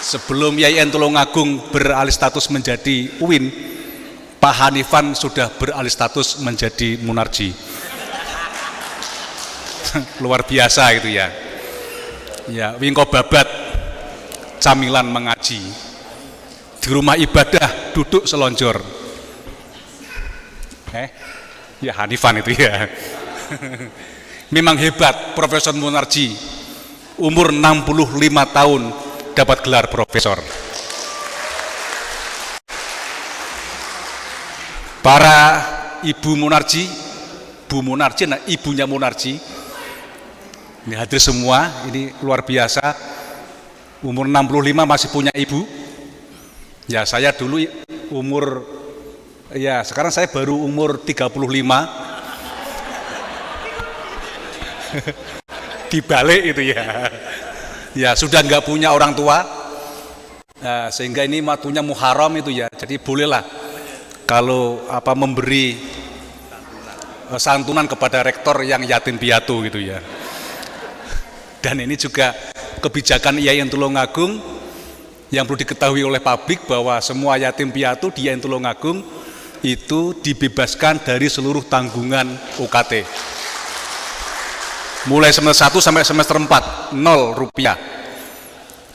K: Sebelum YIN Tulungagung beralih status menjadi UIN, Pak Hanifan sudah beralih status menjadi Munarji. Luar biasa itu ya. Ya, wingko babat camilan mengaji. Di rumah ibadah duduk selonjor. Ya Hanifan itu ya. Memang hebat Profesor Munarji. Umur 65 tahun dapat gelar profesor. Para ibu Munarji, Bu Munarji, nah ibunya Munarji, ini hadir semua, ini luar biasa. Umur 65 masih punya ibu. Ya saya dulu umur, ya sekarang saya baru umur 35. Dibalik itu ya. Ya sudah nggak punya orang tua, nah, sehingga ini waktunya Muharram itu ya. Jadi bolehlah kalau memberi santunan kepada rektor yang yatim piatu gitu ya. Dan ini juga kebijakan YIN Tulungagung yang perlu diketahui oleh publik bahwa semua yatim piatu di YIN Tulungagung itu dibebaskan dari seluruh tanggungan UKT. Mulai semester 1 sampai semester 4, 0 rupiah.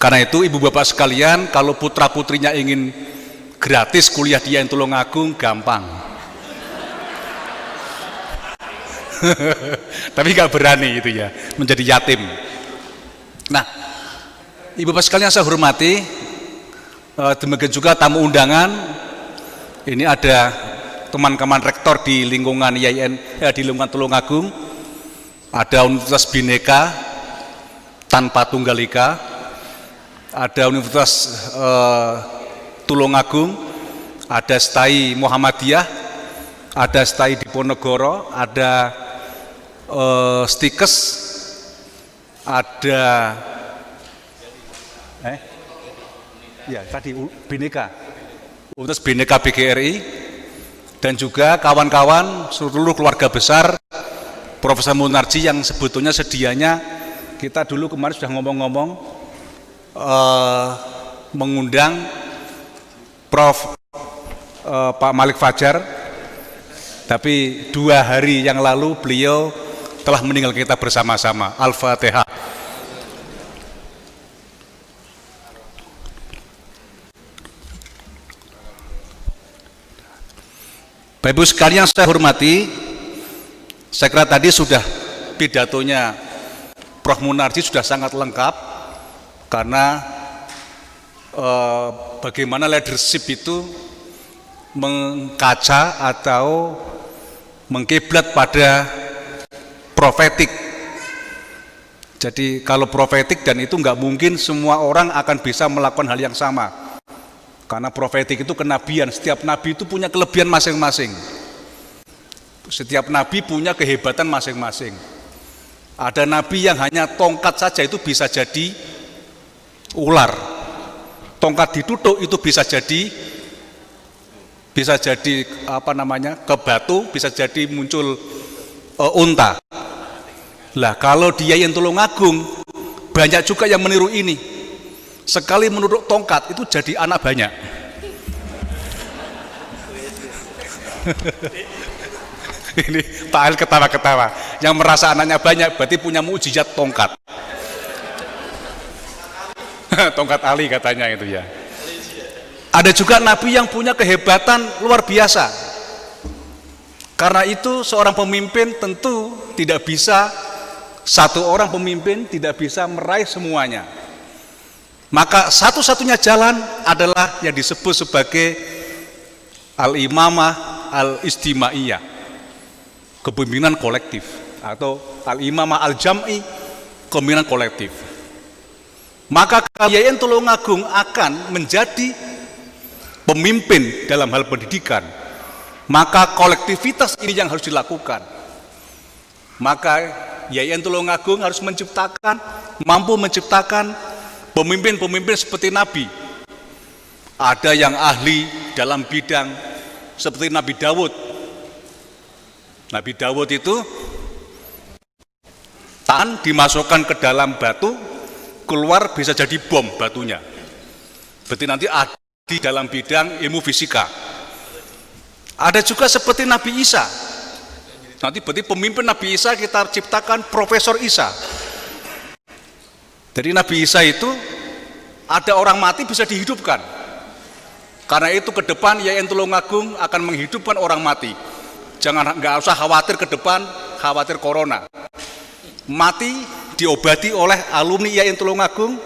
K: Karena itu ibu bapak sekalian, kalau putra putrinya ingin gratis kuliah di YIN Tulungagung, gampang. Tapi gak berani itu ya, menjadi yatim. Nah, ibu bapak sekalian saya hormati, demikian juga tamu undangan. Ini ada teman-teman rektor di lingkungan YIN, di lingkungan Tulungagung. Ada Universitas Bhinneka tanpa Tunggal Ika, ada Universitas Tulungagung, ada STAI Muhammadiyah, ada STAI Diponegoro, ada Stikes, ada ya tadi Bhinneka, Universitas Bhinneka BGRI, dan juga kawan-kawan seluruh keluarga besar Profesor Munarji yang sebetulnya sedianya kita dulu kemarin sudah ngomong-ngomong mengundang Prof. Pak Malik Fajar, tapi 2 hari yang lalu beliau telah meninggal kita bersama-sama. Al-Fatihah. Bapak Ibu sekalian yang saya hormati, saya kira tadi sudah pidatonya Prof. Munardi sudah sangat lengkap, karena bagaimana leadership itu mengkaca atau mengkiblat pada profetik. Jadi kalau profetik, dan itu nggak mungkin semua orang akan bisa melakukan hal yang sama. Karena profetik itu kenabian, setiap nabi itu punya kelebihan masing-masing. Setiap nabi punya kehebatan masing-masing. Ada nabi yang hanya tongkat saja itu bisa jadi ular. Tongkat ditutup itu bisa jadi ke batu, bisa jadi muncul unta. Lah kalau dia yang Tulungagung, banyak juga yang meniru ini. Sekali menurut tongkat itu jadi anak banyak. Ini Pak Al ketawa-ketawa. Yang merasa anaknya banyak berarti punya mukjizat tongkat. Tongkat Ali katanya itu ya. Ada juga nabi yang punya kehebatan luar biasa. Karena itu seorang pemimpin tentu tidak bisa, satu orang pemimpin tidak bisa meraih semuanya. Maka satu-satunya jalan adalah yang disebut sebagai al-imamah al-istimaiyah, kepemimpinan kolektif, atau al-imamah al-jam'i, kepemimpinan kolektif. Maka Yayan Tulungagung akan menjadi pemimpin dalam hal pendidikan. Maka kolektivitas ini yang harus dilakukan. Maka Yayan Tulungagung harus mampu menciptakan pemimpin-pemimpin seperti Nabi. Ada yang ahli dalam bidang seperti Nabi Dawud. Nabi Dawud itu tangan dimasukkan ke dalam batu, keluar bisa jadi bom batunya. Berarti nanti ahli dalam bidang ilmu fisika. Ada juga seperti Nabi Isa. Nanti berarti pemimpin Nabi Isa kita ciptakan Profesor Isa. Jadi Nabi Isa itu ada orang mati bisa dihidupkan. Karena itu ke depan Yayan Tulungagung akan menghidupkan orang mati. Nggak usah khawatir ke depan, khawatir corona. Mati diobati oleh alumni Yayan Tulungagung,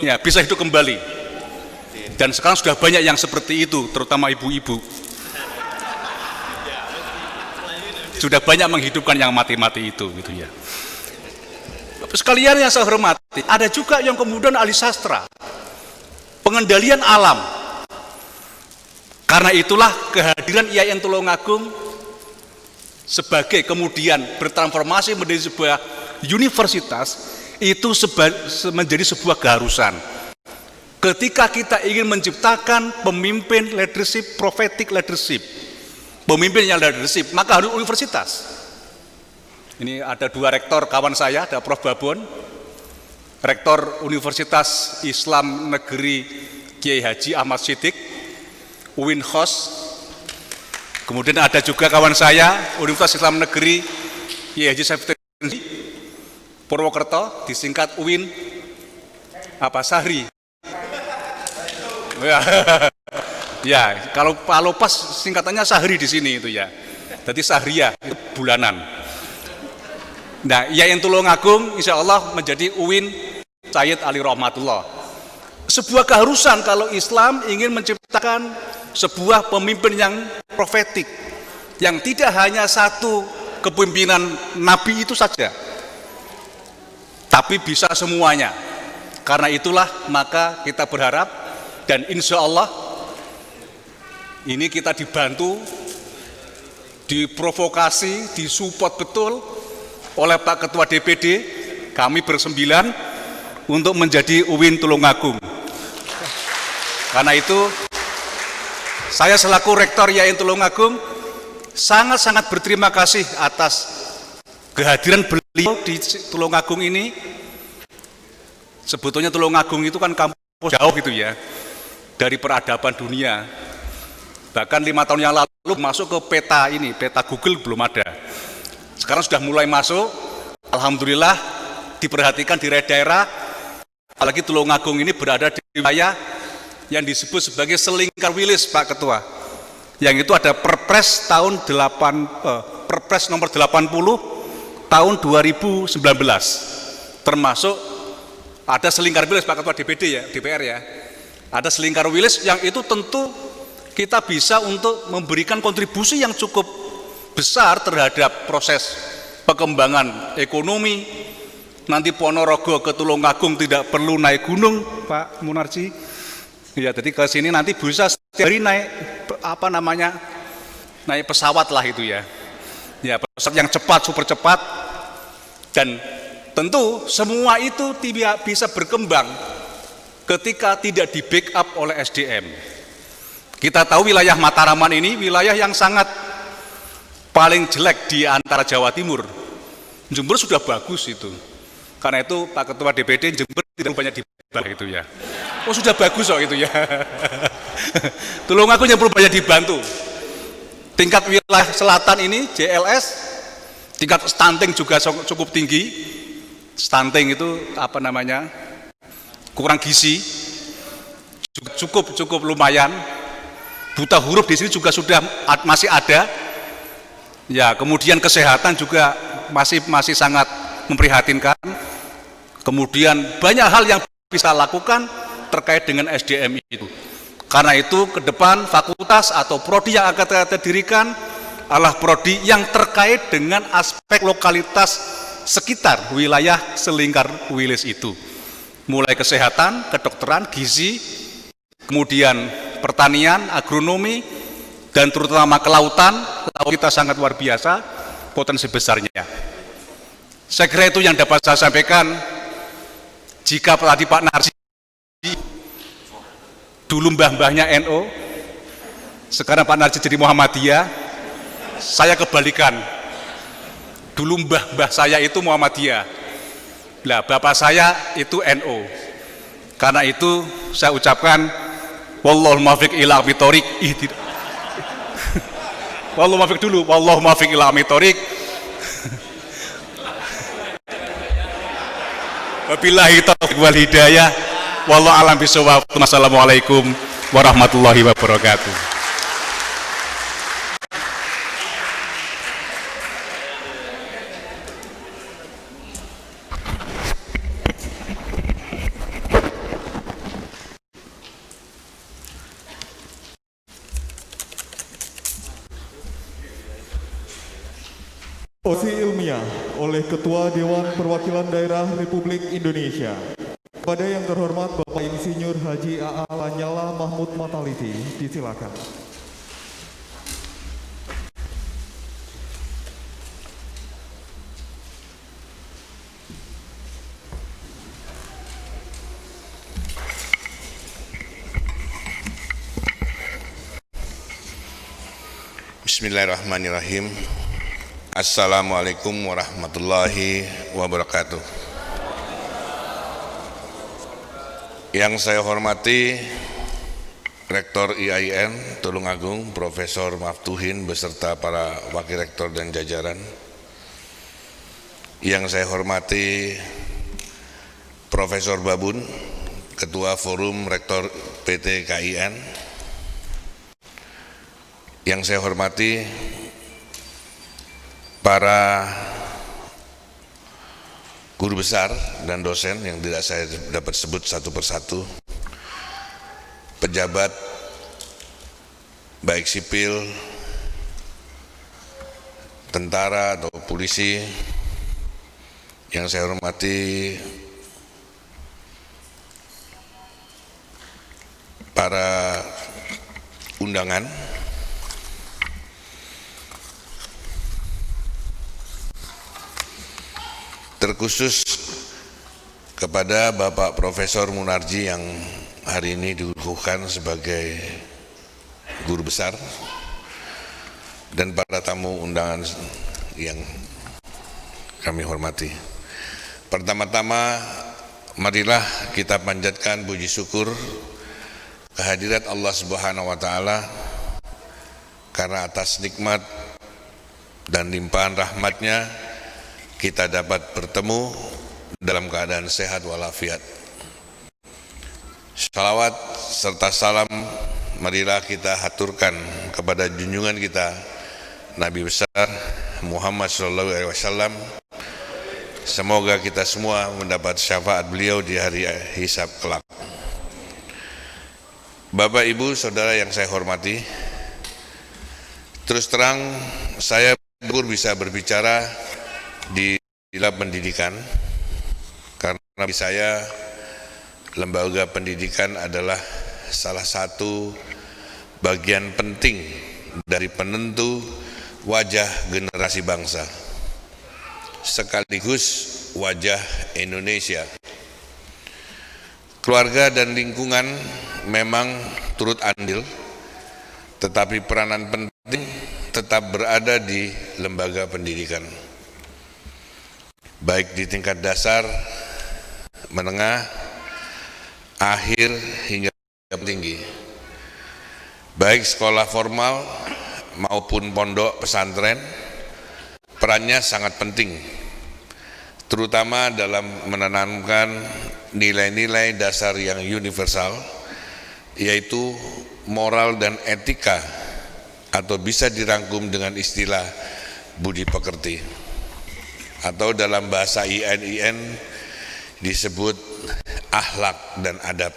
K: ya bisa hidup kembali. Dan sekarang sudah banyak yang seperti itu, terutama ibu-ibu. Sudah banyak menghidupkan yang mati-mati itu, gitu ya. Sekalian yang saya hormati, ada juga yang kemudian ahli sastra, pengendalian alam. Karena itulah kehadiran Yayan Tulungagung sebagai kemudian bertransformasi menjadi sebuah universitas itu menjadi sebuah keharusan. Ketika kita ingin menciptakan pemimpin leadership, prophetic leadership, pemimpin yang leadership, maka harus universitas. Ini ada 2 rektor kawan saya, ada Prof. Babon, Rektor Universitas Islam Negeri Kiai Haji Ahmad Siddiq, UIN Khos. Kemudian ada juga kawan saya, Universitas Islam Negeri Kiai Haji Saifuddin Purwokerto, disingkat UIN Sahri. Ya, kalau pas singkatannya Sahri di sini itu ya. Jadi Sahriah itu bulanan. Nah, Yayan Tulungagung insya Allah menjadi UIN Sayyid Ali Rahmatullah. Sebuah keharusan kalau Islam ingin menciptakan sebuah pemimpin yang profetik, yang tidak hanya satu kepemimpinan Nabi itu saja, tapi bisa semuanya. Karena itulah maka kita berharap dan insya Allah ini kita dibantu, diprovokasi, disupport betul oleh Pak Ketua DPD, kami bersembilan untuk menjadi UIN Tulungagung. Karena itu, saya selaku Rektor Yayan Tulungagung sangat-sangat berterima kasih atas kehadiran beliau di Tulungagung ini. Sebetulnya Tulungagung itu kan kampus jauh gitu ya, dari peradaban dunia. Bahkan 5 tahun yang lalu masuk ke peta ini, peta Google belum ada. Sekarang sudah mulai masuk, alhamdulillah diperhatikan di daerah, apalagi Tulungagung ini berada di wilayah yang disebut sebagai selingkar wilis, Pak Ketua. Yang itu ada Perpres Perpres nomor 80 tahun 2019. Termasuk ada selingkar wilis, Pak Ketua DPD ya, DPR ya. Ada selingkar wilis yang itu tentu kita bisa untuk memberikan kontribusi yang cukup besar terhadap proses pengembangan ekonomi. Nanti Ponorogo ke Tulungagung tidak perlu naik gunung, Pak Munarji. Ya, jadi ke sini nanti bisa setiap hari naik naik pesawat lah itu ya. Ya, pesawat yang cepat, super cepat. Dan tentu semua itu tidak bisa berkembang ketika tidak di backup oleh SDM. Kita tahu wilayah Mataraman ini wilayah yang sangat paling jelek di antara Jawa Timur. Jember sudah bagus itu. Karena itu Pak Ketua DPD Jember tidak banyak dibahas itu ya. Oh sudah bagus kok itu ya. Tulungagung yang perlu banyak dibantu. Tingkat wilayah selatan ini JLS, tingkat stunting juga cukup tinggi. Stunting itu kurang gizi, cukup lumayan. Buta huruf di sini juga sudah masih ada. Ya, kemudian kesehatan juga masih sangat memprihatinkan. Kemudian banyak hal yang bisa lakukan terkait dengan SDM itu. Karena itu ke depan fakultas atau prodi yang akan kita dirikan adalah prodi yang terkait dengan aspek lokalitas sekitar wilayah selingkar wilis itu. Mulai kesehatan, kedokteran, gizi, kemudian pertanian, agronomi, dan terutama kelautan. Laut kita sangat luar biasa potensi besarnya. Saya kira itu yang dapat saya sampaikan. Jika tadi Pak Narji dulu mbah-mbahnya NU, sekarang Pak Narji jadi Muhammadiyah, saya kebalikan. Dulu mbah-mbah saya itu Muhammadiyah, lah bapak saya itu NU. Karena itu saya ucapkan wallahul muwaffiq ila aqwamit thoriq. Wallahul muwaffiq dulu, wallahul muwaffiq ila aqwamit thoriq. Wabillahi taufiq wal hidayah. Wallahu a'lam bishawab. Wassalamualaikum warahmatullahi wabarakatuh.
D: Osi ilmiah oleh Ketua Dewan Perwakilan Daerah Republik Indonesia. Pada yang terhormat Bapak Insinyur Haji A.A. Lanyala Mahmud Mataliti, disilakan.
L: Bismillahirrahmanirrahim. Assalamualaikum warahmatullahi wabarakatuh. Yang saya hormati Rektor IAIN Tulungagung Profesor Maftuhin beserta para Wakil Rektor dan jajaran. Yang saya hormati Profesor Babun, Ketua Forum Rektor PT KIN. Yang saya hormati para guru besar dan dosen yang tidak saya dapat sebut satu persatu, pejabat baik sipil, tentara atau polisi, yang saya hormati para undangan, terkhusus kepada Bapak Profesor Munarji yang hari ini dikukuhkan sebagai guru besar, dan para tamu undangan yang kami hormati. Pertama-tama marilah kita panjatkan puji syukur kehadirat Allah Subhanahu wa taala karena atas nikmat dan limpahan rahmatnya kita dapat bertemu dalam keadaan sehat walafiat. Salawat serta salam marilah kita haturkan kepada junjungan kita Nabi besar Muhammad SAW. Semoga kita semua mendapat syafaat beliau di hari hisab kelak. Bapak, Ibu, Saudara yang saya hormati, terus terang saya bisa berbicara di dalam pendidikan karena bagi saya lembaga pendidikan adalah salah satu bagian penting dari penentu wajah generasi bangsa sekaligus wajah Indonesia. Keluarga dan lingkungan memang turut andil, tetapi peranan penting tetap berada di lembaga pendidikan, baik di tingkat dasar, menengah, akhir hingga tinggi. Baik sekolah formal maupun pondok pesantren, perannya sangat penting, terutama dalam menanamkan nilai-nilai dasar yang universal, yaitu moral dan etika, atau bisa dirangkum dengan istilah budi pekerti, atau dalam bahasa IAIN disebut akhlak dan adab.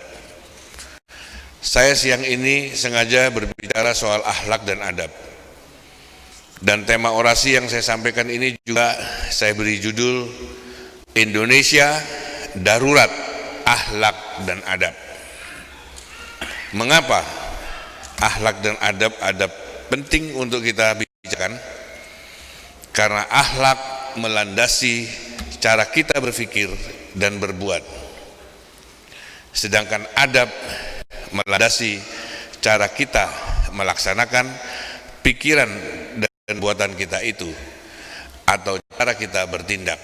L: Saya siang ini sengaja berbicara soal akhlak dan adab, dan tema orasi yang saya sampaikan ini juga saya beri judul Indonesia Darurat Akhlak dan Adab. Mengapa akhlak dan adab penting untuk kita bicarakan? Karena akhlak melandasi cara kita berpikir dan berbuat, sedangkan adab melandasi cara kita melaksanakan pikiran dan buatan kita itu, atau cara kita bertindak.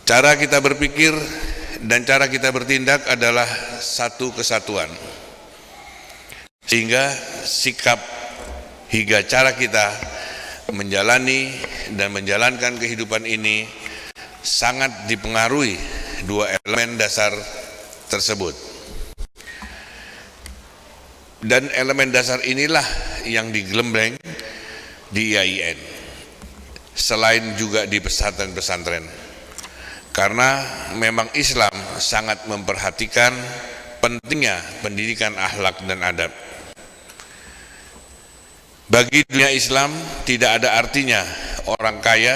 L: Cara kita berpikir dan cara kita bertindak adalah satu kesatuan, sehingga sikap hingga cara kita menjalani dan menjalankan kehidupan ini sangat dipengaruhi dua elemen dasar tersebut. Dan elemen dasar inilah yang digelembeng di IAIN, selain juga di pesantren-pesantren. Karena memang Islam sangat memperhatikan pentingnya pendidikan akhlak dan adab. Bagi dunia Islam tidak ada artinya orang kaya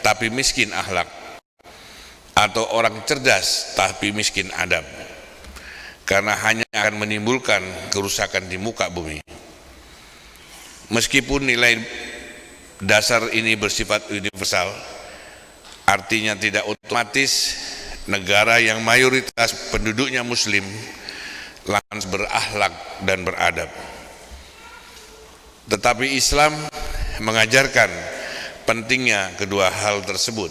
L: tapi miskin akhlak, atau orang cerdas tapi miskin adab, karena hanya akan menimbulkan kerusakan di muka bumi. Meskipun nilai dasar ini bersifat universal, artinya tidak otomatis negara yang mayoritas penduduknya muslim lantas berakhlak dan beradab. Tetapi Islam mengajarkan pentingnya kedua hal tersebut.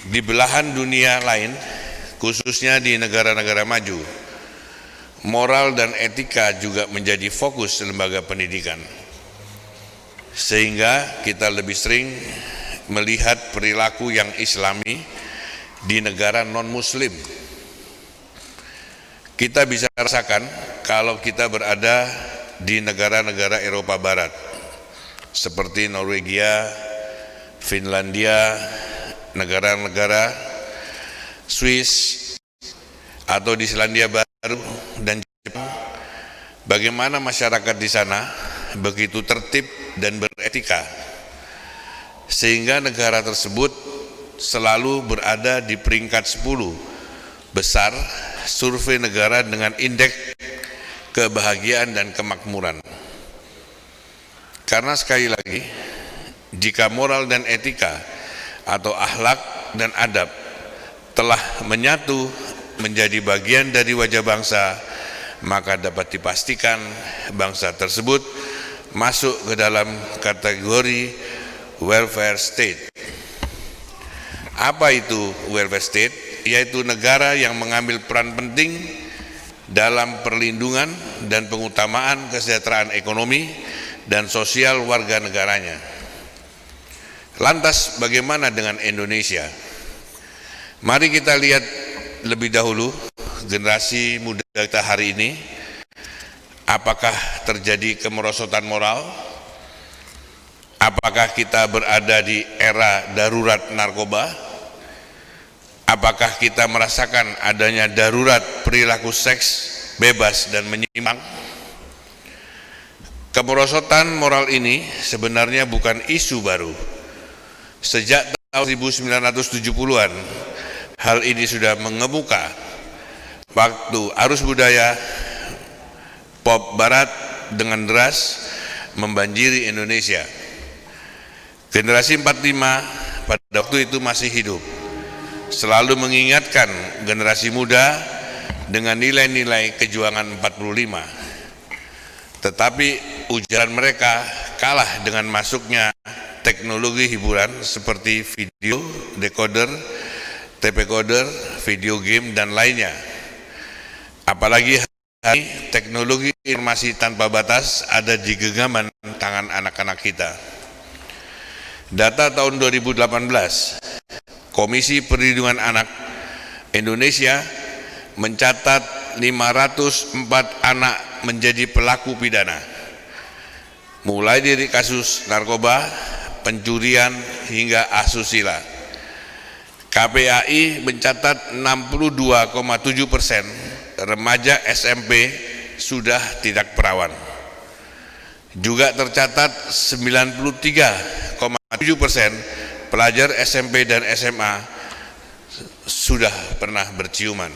L: Di belahan dunia lain, khususnya di negara-negara maju, moral dan etika juga menjadi fokus lembaga pendidikan, sehingga kita lebih sering melihat perilaku yang islami di negara non-muslim. Kita bisa rasakan kalau kita berada di negara-negara Eropa Barat seperti Norwegia, Finlandia, negara-negara Swiss, atau di Selandia Baru dan Jepang, bagaimana masyarakat di sana begitu tertib dan beretika, sehingga negara tersebut selalu berada di peringkat 10 besar survei negara dengan indeks kebahagiaan dan kemakmuran. Karena sekali lagi, jika moral dan etika atau akhlak dan adab telah menyatu menjadi bagian dari wajah bangsa, maka dapat dipastikan bangsa tersebut masuk ke dalam kategori welfare state. Apa itu welfare state? Yaitu negara yang mengambil peran penting dalam perlindungan dan pengutamaan kesejahteraan ekonomi dan sosial warga negaranya. Lantas bagaimana dengan Indonesia? Mari kita lihat lebih dahulu generasi muda kita hari ini. Apakah terjadi kemerosotan moral? Apakah kita berada di era darurat narkoba? Apakah kita merasakan adanya darurat perilaku seks bebas dan menyimpang? Kemerosotan moral ini sebenarnya bukan isu baru. Sejak tahun 1970-an, hal ini sudah mengemuka waktu arus budaya pop barat dengan deras membanjiri Indonesia. Generasi 45 pada waktu itu masih hidup, selalu mengingatkan generasi muda dengan nilai-nilai kejuangan 45. Tetapi ujaran mereka kalah dengan masuknya teknologi hiburan seperti video, decoder, tape recorder, video game, dan lainnya. Apalagi hari ini teknologi informasi tanpa batas ada di genggaman tangan anak-anak kita. Data tahun 2018, Komisi Perlindungan Anak Indonesia mencatat 504 anak menjadi pelaku pidana, mulai dari kasus narkoba, pencurian, hingga asusila. KPAI mencatat 62,7% remaja SMP sudah tidak perawan. Juga tercatat 93,7% pelajar SMP dan SMA sudah pernah berciuman.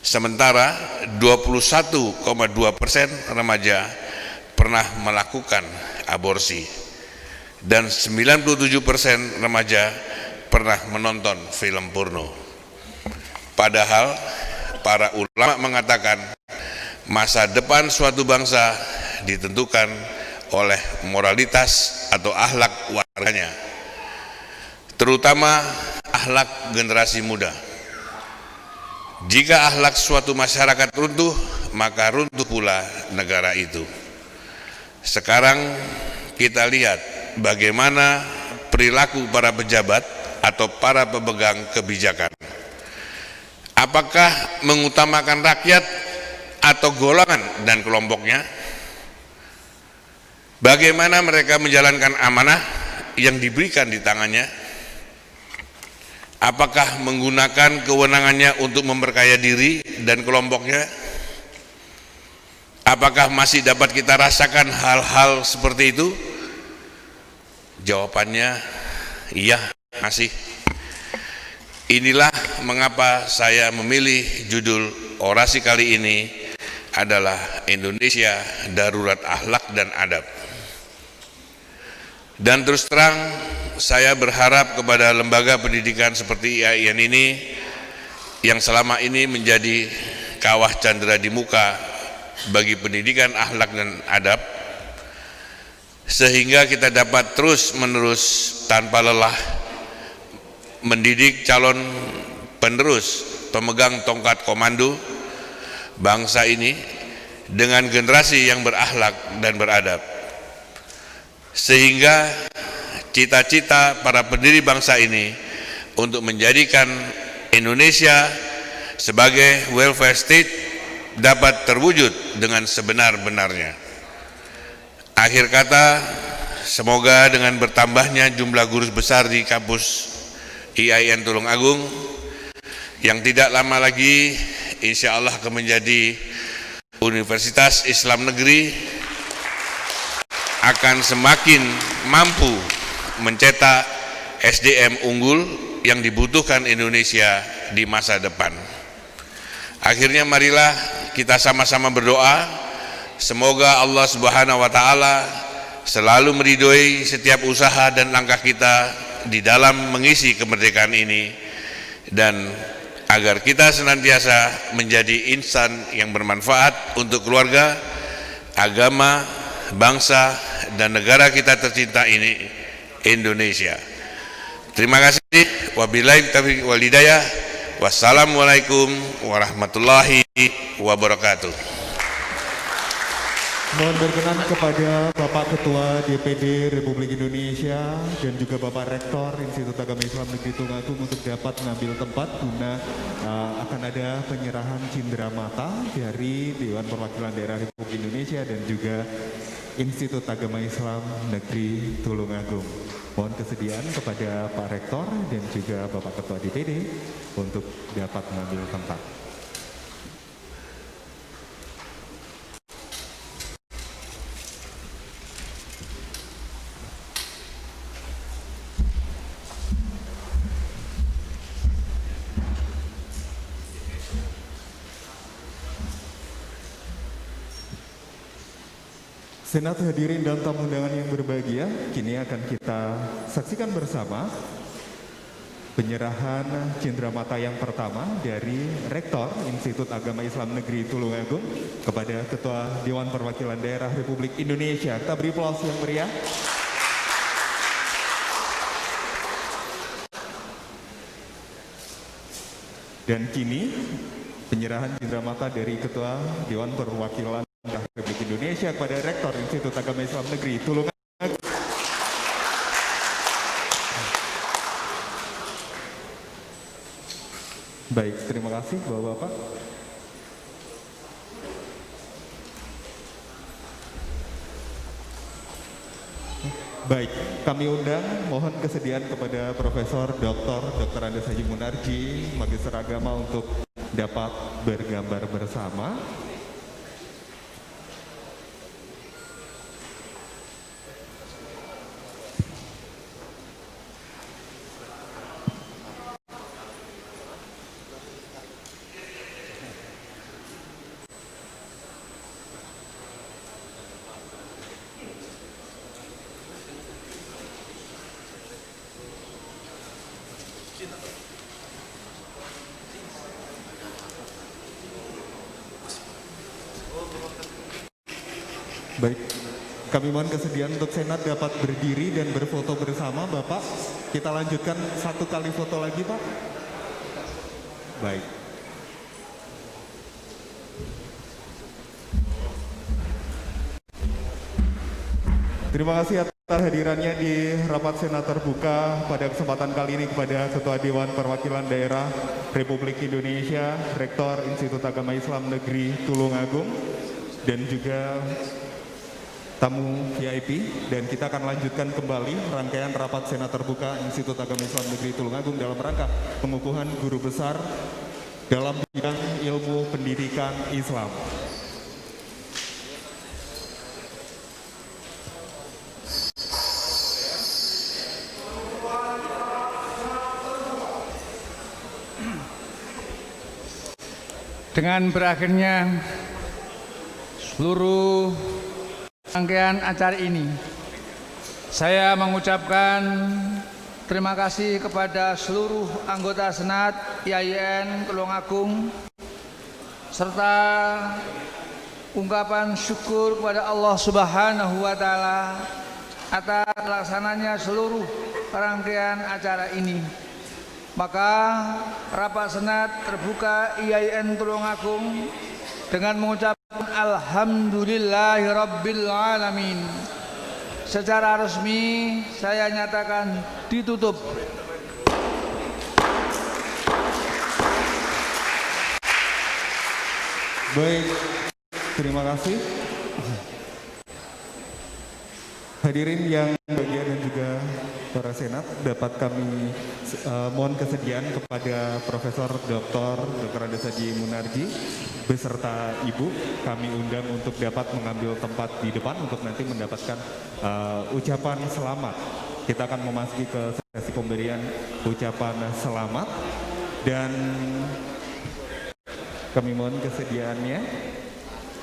L: Sementara 21,2% remaja pernah melakukan aborsi dan 97% remaja pernah menonton film porno. Padahal para ulama mengatakan masa depan suatu bangsa ditentukan oleh moralitas atau akhlak warganya, terutama akhlak generasi muda. Jika akhlak suatu masyarakat runtuh, maka runtuh pula negara itu. Sekarang kita lihat bagaimana perilaku para pejabat atau para pemegang kebijakan. Apakah mengutamakan rakyat atau golongan dan kelompoknya? Bagaimana mereka menjalankan amanah yang diberikan di tangannya? Apakah menggunakan kewenangannya untuk memperkaya diri dan kelompoknya? Apakah masih dapat kita rasakan hal-hal seperti itu? Jawabannya iya, masih. Inilah mengapa saya memilih judul orasi kali ini adalah Indonesia Darurat Akhlak dan Adab. Dan terus terang saya berharap kepada lembaga pendidikan seperti IAIN ini yang selama ini menjadi kawah candera di muka bagi pendidikan akhlak dan adab, sehingga kita dapat terus menerus tanpa lelah mendidik calon penerus pemegang tongkat komando bangsa ini dengan generasi yang berakhlak dan beradab, sehingga cita-cita para pendiri bangsa ini untuk menjadikan Indonesia sebagai welfare state dapat terwujud dengan sebenar-benarnya. Akhir kata, semoga dengan bertambahnya jumlah guru besar di kampus IAIN Tulungagung yang tidak lama lagi insya Allah akan menjadi Universitas Islam Negeri, akan semakin mampu mencetak SDM unggul yang dibutuhkan Indonesia di masa depan. Akhirnya marilah kita sama-sama berdoa, semoga Allah Subhanahu wa taala selalu meridhoi setiap usaha dan langkah kita di dalam mengisi kemerdekaan ini, dan agar kita senantiasa menjadi insan yang bermanfaat untuk keluarga, agama, bangsa, dan negara kita tercinta ini, Indonesia. Terima kasih. Wabillahi taufiq wal hidayah. Wassalamualaikum warahmatullahi wabarakatuh.
D: Mohon berkenan kepada Bapak Ketua DPD Republik Indonesia dan juga Bapak Rektor Institut Agama Islam Negeri Tulungagung untuk dapat mengambil tempat guna akan ada penyerahan cindera mata dari Dewan Perwakilan Daerah Republik Indonesia dan juga Institut Agama Islam Negeri Tulungagung. Mohon kesediaan kepada Pak Rektor dan juga Bapak Ketua DPD untuk dapat mengambil tempat. Senat hadirin dan tamu undangan yang berbahagia, kini akan kita saksikan bersama penyerahan cindera mata yang pertama dari Rektor Institut Agama Islam Negeri Tulungagung kepada Ketua Dewan Perwakilan Daerah Republik Indonesia. Kita beri aplaus yang meriah. Dan kini penyerahan cindera mata dari Ketua Dewan Perwakilan Republik Indonesia kepada Rektor Institut Agama Islam Negeri Tulungagung. Baik, terima kasih Bapak-Bapak. Baik, kami undang mohon kesediaan kepada Profesor Dr. Andes Haji Munarji, Magister Agama untuk dapat bergambar bersama. Baik, kami mohon kesediaan untuk Senat dapat berdiri dan berfoto bersama, Bapak. Kita lanjutkan satu kali foto lagi, Pak. Baik. Terima kasih atas hadirannya di rapat Senat terbuka pada kesempatan kali ini kepada Ketua Dewan Perwakilan Daerah Republik Indonesia, Rektor Institut Agama Islam Negeri Tulungagung, dan juga tamu VIP, dan kita akan lanjutkan kembali rangkaian rapat Senat terbuka Institut Agama Islam Negeri Tulungagung dalam rangka pengukuhan guru besar dalam bidang ilmu pendidikan Islam.
M: Dengan berakhirnya seluruh rangkaian acara ini, saya mengucapkan terima kasih kepada seluruh anggota Senat IAIN Tulungagung serta ungkapan syukur kepada Allah Subhanahu wa Ta'ala atas pelaksananya seluruh rangkaian acara ini. Maka rapat Senat terbuka IAIN Tulungagung dengan mengucapkan Alhamdulillahirabbil alamin. Secara resmi saya nyatakan ditutup.
D: Baik, terima kasih. Hadirin yang bahagia dan juga para Senat, dapat kami mohon kesediaan kepada Profesor Dr. Andes Haji Munarji beserta Ibu, kami undang untuk dapat mengambil tempat di depan untuk nanti mendapatkan ucapan selamat. Kita akan memasuki ke sesi pemberian ucapan selamat, dan kami mohon kesediaannya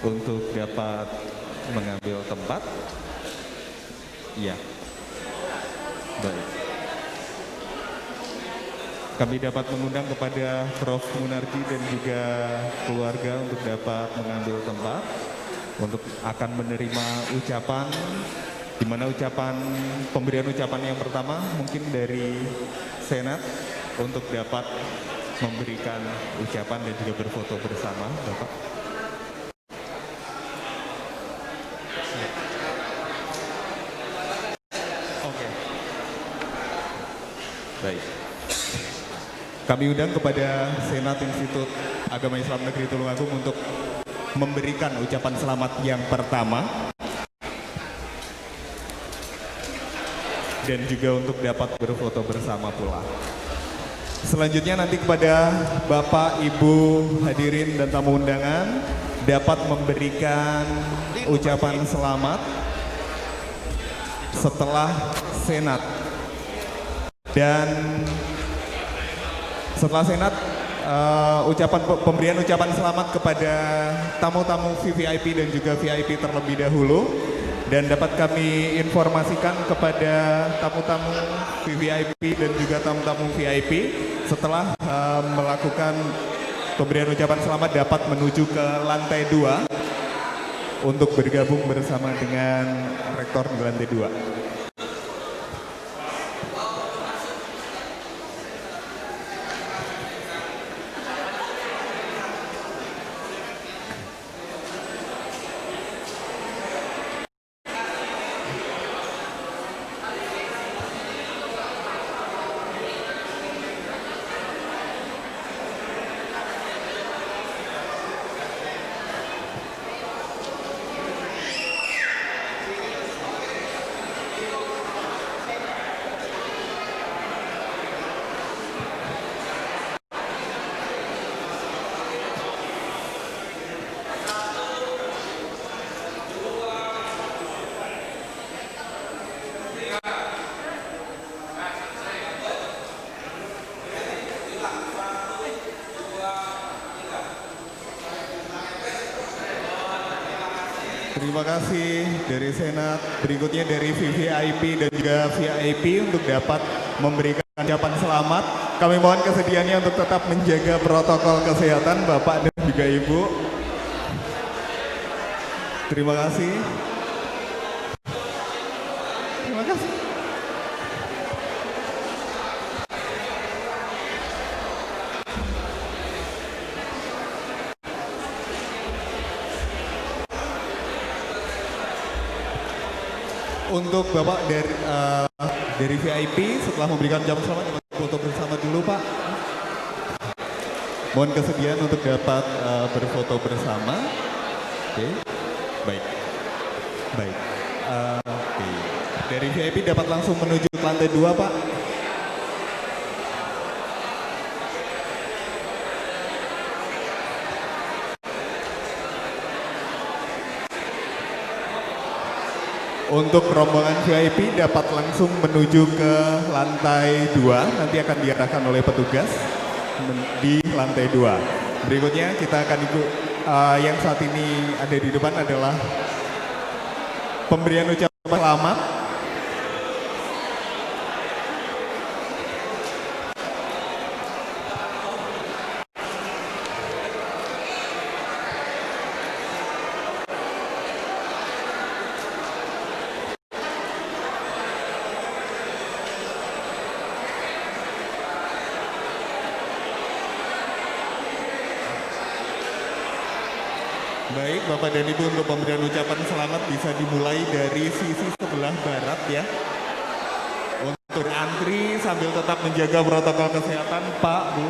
D: untuk dapat mengambil tempat. Iya. Baik. Kami dapat mengundang kepada Prof. Munarji dan juga keluarga untuk dapat mengambil tempat untuk akan menerima ucapan, di mana pemberian ucapan yang pertama mungkin dari Senat untuk dapat memberikan ucapan dan juga berfoto bersama, Bapak. Oke. Baik. Kami undang kepada Senat Institut Agama Islam Negeri Tulungagung untuk memberikan ucapan selamat yang pertama dan juga untuk dapat berfoto bersama pula. Selanjutnya nanti kepada Bapak, Ibu, hadirin dan tamu undangan dapat memberikan ucapan selamat setelah Senat. Dan setelah Senat, pemberian ucapan selamat kepada tamu-tamu VVIP dan juga VIP terlebih dahulu. Dan dapat kami informasikan kepada tamu-tamu VVIP dan juga tamu-tamu VIP setelah melakukan pemberian ucapan selamat dapat menuju ke lantai 2 untuk bergabung bersama dengan rektor di lantai 2. Terima kasih dari Senat. Berikutnya dari VVIP dan juga VIP untuk dapat memberikan ucapan selamat. Kami mohon kesediaannya untuk tetap menjaga protokol kesehatan Bapak dan juga Ibu. Terima kasih. Terima kasih. Untuk Bapak dari VIP setelah memberikan ucapan selamat dapat foto bersama dulu Pak. Mohon kesediaan untuk dapat berfoto bersama. Oke, baik, baik. Oke. Dari VIP dapat langsung menuju ke lantai 2 Pak. Untuk rombongan VIP dapat langsung menuju ke lantai 2, nanti akan diarahkan oleh petugas di lantai 2. Berikutnya kita akan ikut, yang saat ini ada di depan adalah pemberian ucapan selamat. Baik, Bapak dan Ibu, untuk pemberian ucapan selamat bisa dimulai dari sisi sebelah barat ya. Untuk antri sambil tetap menjaga protokol kesehatan, Pak, Bu.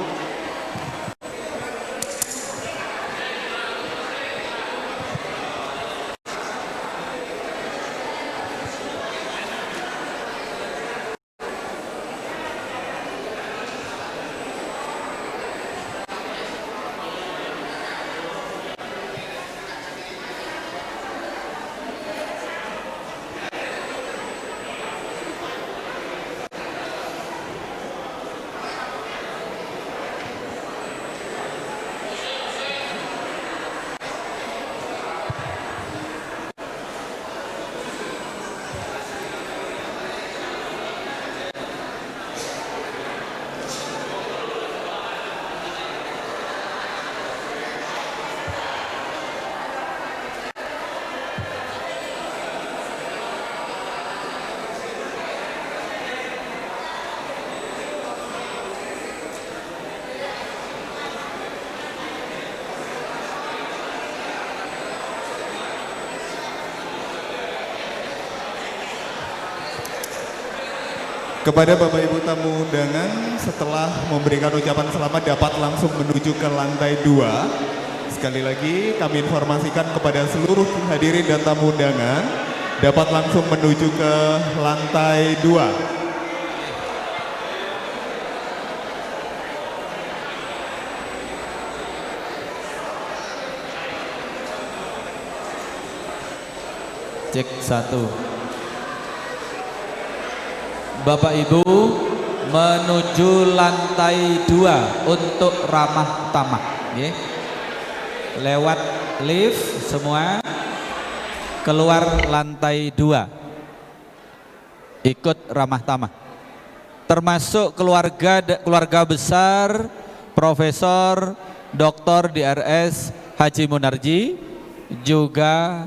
D: Kepada Bapak Ibu tamu undangan, setelah memberikan ucapan selamat dapat langsung menuju ke lantai 2. Sekali lagi kami informasikan kepada seluruh hadirin dan tamu undangan dapat langsung menuju ke lantai 2.
N: Cek 1. Bapak Ibu menuju lantai 2 untuk ramah tamah. Okay. Lewat lift semua keluar lantai 2. Ikut ramah tamah. Termasuk keluarga besar Profesor Dr. DRS Haji Munarji juga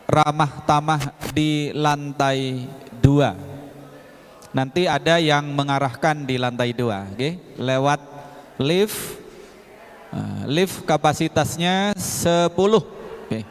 N: ramah tamah di lantai 2. Nanti ada yang mengarahkan di lantai 2, okay? Lewat lift. Lift kapasitasnya 10. Okay.